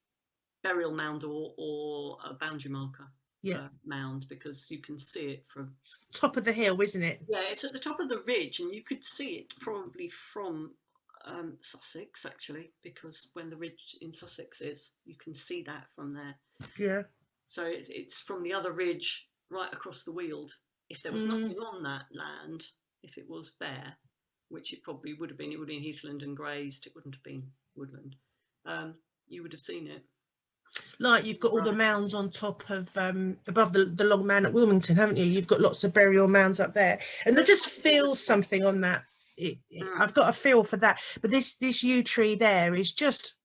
burial mound or a boundary marker Yeah, mound, because you can see it from. top of the hill, isn't it? Yeah, it's at the top of the ridge, and you could see it probably from Sussex actually, because when the ridge in Sussex is, you can see that from there. Yeah. So it's from the other ridge right across the Weald. If there was Mm. nothing on that land, if it was bare, which it probably would have been, it would have been heathland and grazed, it wouldn't have been woodland, you would have seen it. Like you've got all the Right. mounds on top of above the long man at Wilmington, haven't you? You've got lots of burial mounds up there, and there just feels something on that. Mm. I've got a feel for that. But this yew tree there is just,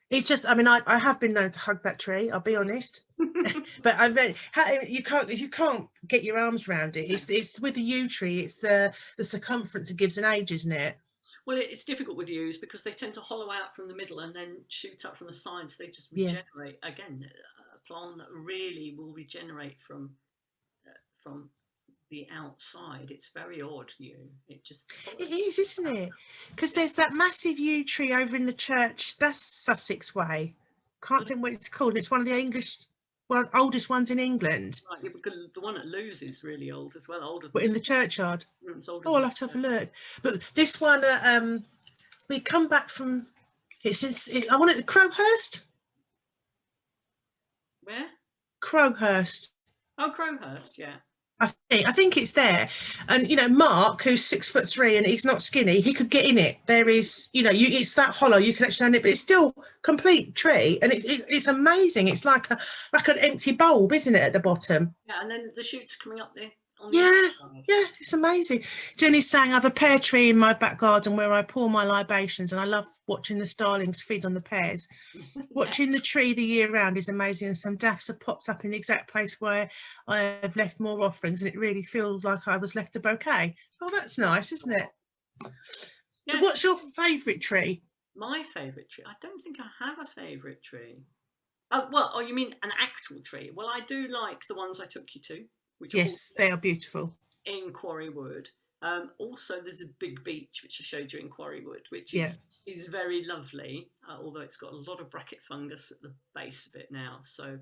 it's just, I mean, I have been known to hug that tree, I'll be honest. But I read how you can't get your arms around it. It's with the yew tree, it's the circumference it gives an age, isn't it? Well, it's difficult with yews because they tend to hollow out from the middle and then shoot up from the sides. They just Yeah. regenerate. Again, a plant that really will regenerate from the outside. It's very odd, yew. It just It follows. is, isn't it? Because there's that massive yew tree over in the church. That's Sussex Way. Can't think what it's called. It's one of the oldest ones in England. Right, yeah, because the one at Lewes is really old as well, older But than in the churchyard. it's older Oh, I'll than have to have a look. But this one, we come back from. I want it Crowhurst. where? Crowhurst. Oh, Crowhurst, yeah. I think it's there, and you know, Mark, who's 6'3" and he's not skinny, he could get in it. There is, you know, it's that hollow, you can actually stand it, but it's still complete tree, and it's amazing. It's like an empty bulb, isn't it, at the bottom? Yeah, and then the shoots coming up there on the Yeah, outside. yeah, it's amazing. Jenny's saying I have a pear tree in my back garden where I pour my libations, and I love watching the starlings feed on the pears. Watching the tree the year round is amazing, and some daffs have popped up in the exact place where I have left more offerings, and it really feels like I was left a bouquet. Oh, that's nice, isn't it? So Yes, what's your favourite tree? my favourite tree. I don't think I have a favourite tree. Oh, you mean an actual tree? Well, I do like the ones I took you to, which are all Yes, they are beautiful. in Quarry Wood. Also, there's a big beech which I showed you in Quarry Wood, which Yeah. is very lovely. Although it's got a lot of bracket fungus at the base of it now, so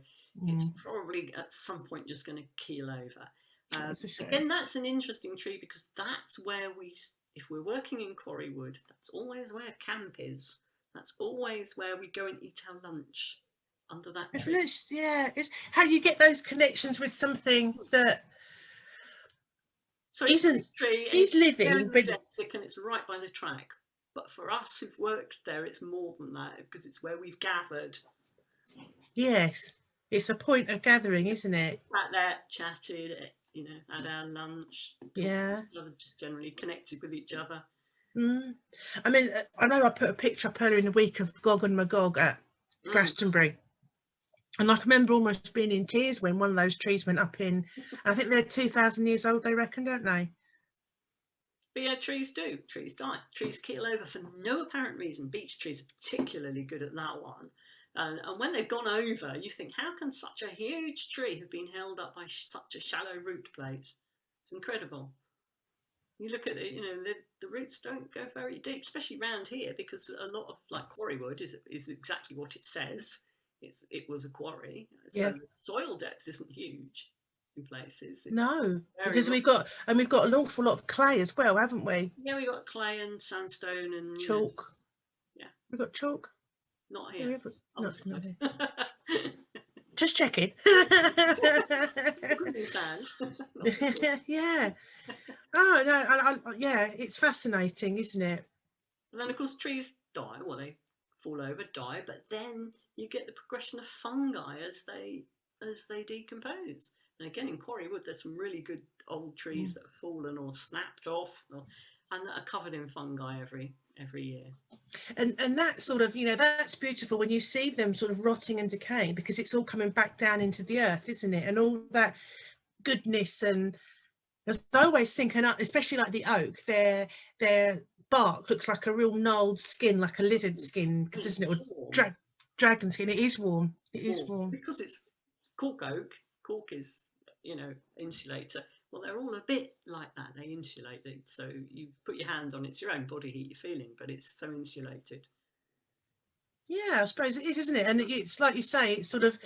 it's probably at some point just going to keel over. That's a shame. Again, that's an interesting tree because that's where if we're working in quarry wood, that's always where camp is. That's always where we go and eat our lunch, under that tree. It's how you get those connections with something that so it's isn't this tree, and is it's living, very but majestic, and it's right by the track. But for us who've worked there, it's more than that, because it's where we've gathered. yes, it's a point of gathering, isn't it? Sat there, chatted, you know, had our lunch, Yeah. each other, just generally connected with each other. I mean, I know I put a picture up earlier in the week of Gog and Magog at Glastonbury, and I can remember almost being in tears when one of those trees went up in. I think they're 2,000 years old, they reckon, don't they? But yeah, trees do. Trees die. Trees keel over for no apparent reason. Beech trees are particularly good at that one. And when they've gone over, you think, how can such a huge tree have been held up by such a shallow root plate? It's incredible. You look at it, you know, the roots don't go very deep, especially around here, because a lot of, like, quarry wood is exactly what it says. It was a quarry, so the soil depth isn't huge in places. No, because we've got an awful lot of clay as well, haven't we? Yeah, we got clay and sandstone and chalk. Yeah, we've got chalk. not here. Not here. Just checking. Sand. Yeah. Oh no, yeah, it's fascinating, isn't it? And then of course trees die, well, they fall over, die, but then you get the progression of fungi as they decompose. And again, in quarry wood, there's some really good old trees that have fallen or snapped off, and that are covered in fungi every year. And that sort of, you know, that's beautiful when you see them sort of rotting and decaying, because it's all coming back down into the earth, isn't it? And all that goodness. And as I always think, and especially like the oak, their bark looks like a real gnarled skin, like a lizard skin, doesn't it? Or dragon skin. It is warm. It is warm because it's cork oak. Cork is, you know, insulator. Well, they're all a bit like that. They insulate it, so you put your hand on it. It's your own body heat you're feeling, but it's so insulated. Yeah, I suppose it is, isn't it? And it's like you say, it's sort of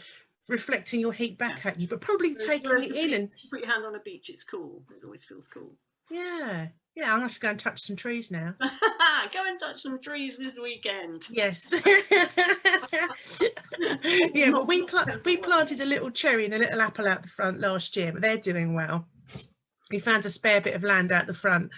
reflecting your heat back at you, but probably taking it in. And you put your hand on a beach, it's cool. It always feels cool. Yeah, I'm gonna have to go and touch some trees now. Go and touch some trees this weekend. Yes. Yeah, but we planted a little cherry and a little apple out the front last year, but they're doing well. We found a spare bit of land out the front.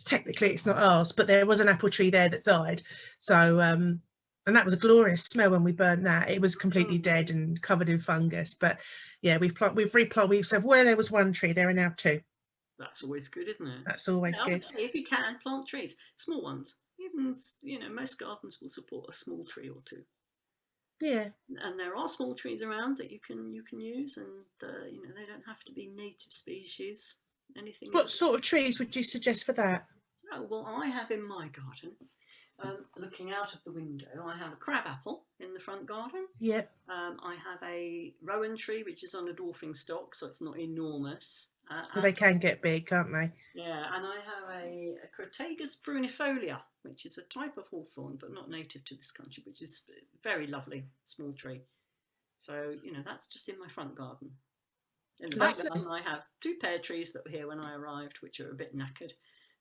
Technically it's not ours, but there was an apple tree there that died. So and that was a glorious smell when we burnt that. It was completely dead and covered in fungus. But yeah, we've replanted. We've said where there was one tree, there are now two. That's always good, isn't it? That's always good. If you can, plant trees, small ones. Even, you know, most gardens will support a small tree or two. Yeah. And there are small trees around that you can use, and you know, they don't have to be native species. Anything. What sort of trees would you suggest for that? Oh, well, I have in my garden, looking out of the window, I have a crabapple in the front garden. Yeah. I have a rowan tree, which is on a dwarfing stock, so it's not enormous. Well, they can get big, can't they? Yeah, and I have a Crataegus brunifolia, which is a type of hawthorn, but not native to this country, which is a very lovely small tree. So, you know, that's just in my front garden. In the back garden, I have two pear trees that were here when I arrived, which are a bit knackered.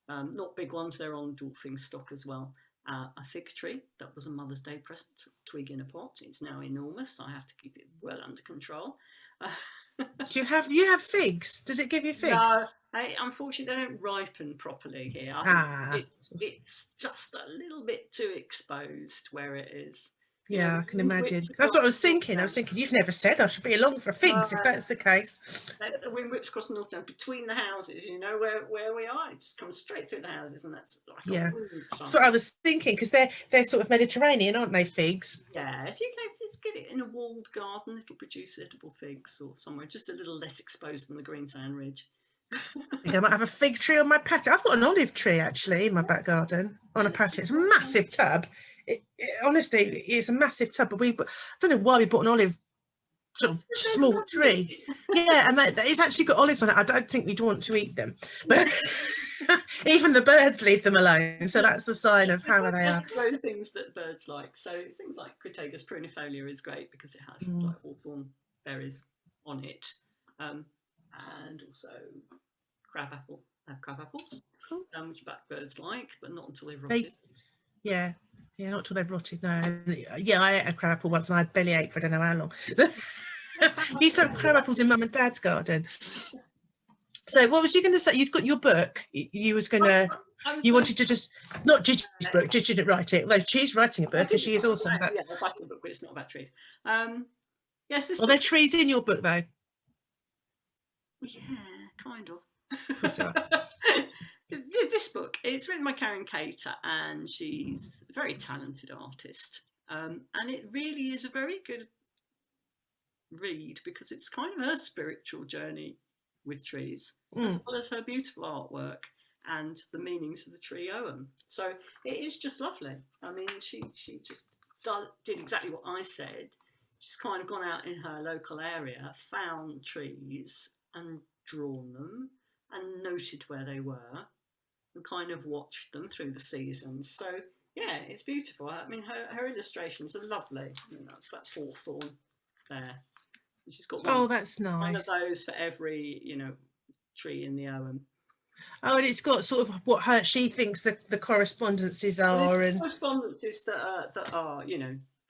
Not big ones, they're on dwarfing stock as well. A fig tree that was a Mother's Day present, twig in a pot. It's now enormous, so I have to keep it well under control. Do you have figs? Does it give you figs? No, unfortunately, they don't ripen properly here. It's just a little bit too exposed where it is. Yeah, I can imagine. That's what I was thinking. You've never said I should be along for figs if that's the case. The wind whips across the north down between the houses, you know, where we are. It just comes straight through the houses, and that's like That's what I was thinking, because they're sort of Mediterranean, aren't they, figs? Yeah, if you get it in a walled garden, it'll produce edible figs, or somewhere just a little less exposed than the green sand ridge. I think I might have a fig tree on my patio. I've got an olive tree actually in my back garden on a patio. It's a massive tub. Honestly, it's a massive tub. But I don't know why we bought an olive sort of small tree. Yeah, and it's actually got olives on it. I don't think we'd want to eat them, but even the birds leave them alone. So that's a sign of how they are. Grow things that birds like. So things like Crataegus prunifolia is great because it has like hawthorn berries on it. And also crabapple crab apples, Cool. which blackbirds like, but not until they've rotted. Yeah, not till they've rotted. No, yeah, I ate a crab apple once and I had bellyache for I don't know how long. We used to have crab apples in Mum and Dad's garden. So what was you going to say? You'd got your book. You was going to. You wanted to just not Gidge's book. Gidge didn't write it, although she's writing a book and she is awesome. But yeah, I'm writing a book, but it's not about trees. Yes, this. Are there trees in your book though? Yeah, kind of. Of course there are. This book, it's written by Karen Cater, and she's a very talented artist. And it really is a very good read because it's kind of her spiritual journey with trees, as well as her beautiful artwork and the meanings of the tree Owen. So it is just lovely. I mean, she just did exactly what I said. She's kind of gone out in her local area, found trees and drawn them and noted where they were and kind of watched them through the seasons. So yeah, it's beautiful. I mean, her illustrations are lovely. I mean, that's hawthorn there. And she's got that's nice. One of those for every, tree in the Owen. Oh, and it's got sort of what she thinks the correspondences are, and correspondences that are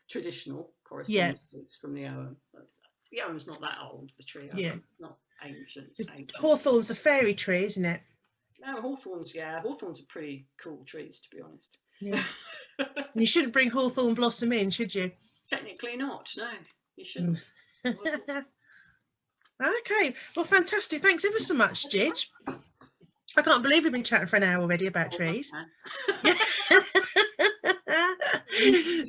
traditional correspondences from the Owen. But the Owen's not that old. The tree Owen. Yeah, not ancient. Hawthorn's a fairy tree, isn't it? No, hawthorns are pretty cool trees, to be honest. Yeah. You shouldn't bring hawthorn blossom in, should you? Technically not. No, you shouldn't. Okay, well, fantastic. Thanks ever so much, Gidge. I can't believe we've been chatting for an hour already about trees.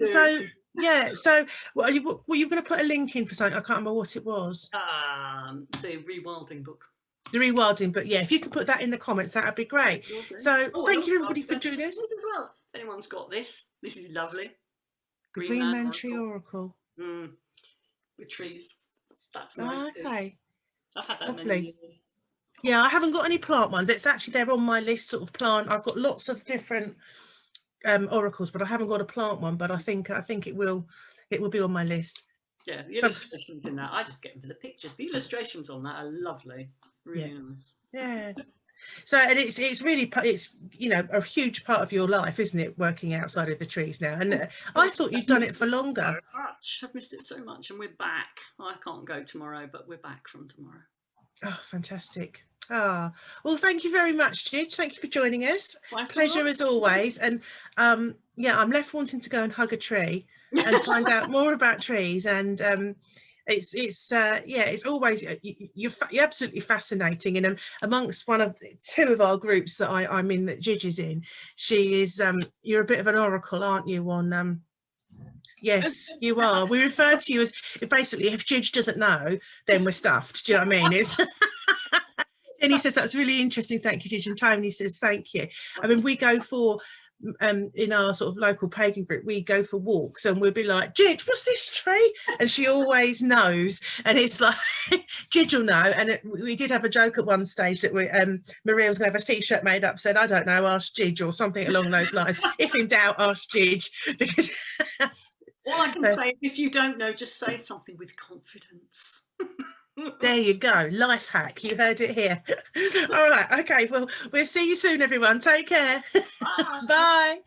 So were you going to put a link in for something? I can't remember what it was. The rewilding book. The rewilding book, yeah. If you could put that in the comments, that would be great. So thank you everybody for joining us. As well. If anyone's got this is lovely. Greenland Tree Oracle. With trees. That's nice. Okay. I've had that many years. Yeah, I haven't got any plant ones. It's actually they're on my list, sort of plant. I've got lots of different oracles, but I haven't got a plant one. But I think it will be on my list. Yeah, the illustrations in that, I just get them for the pictures. The illustrations on that are lovely, really nice. Yeah. So, and it's really a huge part of your life, isn't it? Working outside of the trees now, and I thought you'd done it for longer. So much. I've missed it so much, and we're back. I can't go tomorrow, but we're back from tomorrow. Oh, fantastic. Well, thank you very much, Gidge. Thank you for joining us. Pleasure as always. And I'm left wanting to go and hug a tree and find out more about trees. And it's always you're absolutely fascinating. And amongst two of our groups that I'm in, that Gidge is in, she is you're a bit of an oracle, aren't you? On yes, you are. We refer to you as basically, if Gidge doesn't know, then we're stuffed. Do you know what I mean? It's and he says that's really interesting. Thank you, Gidge. And Tony says thank you. I mean, we go for in our sort of local pagan group, we go for walks and we'll be like, Gidge, what's this tree? And she always knows. And it's like Gidge will know. And we did have a joke at one stage that Maria was going to have a t-shirt made up, said, I don't know, ask Gidge, or something along those lines. If in doubt, ask Gidge. Because all I can say is, if you don't know, just say something with confidence. There you go. Life hack. You heard it here. All right. Okay. Well, we'll see you soon, everyone. Take care. Bye. Bye.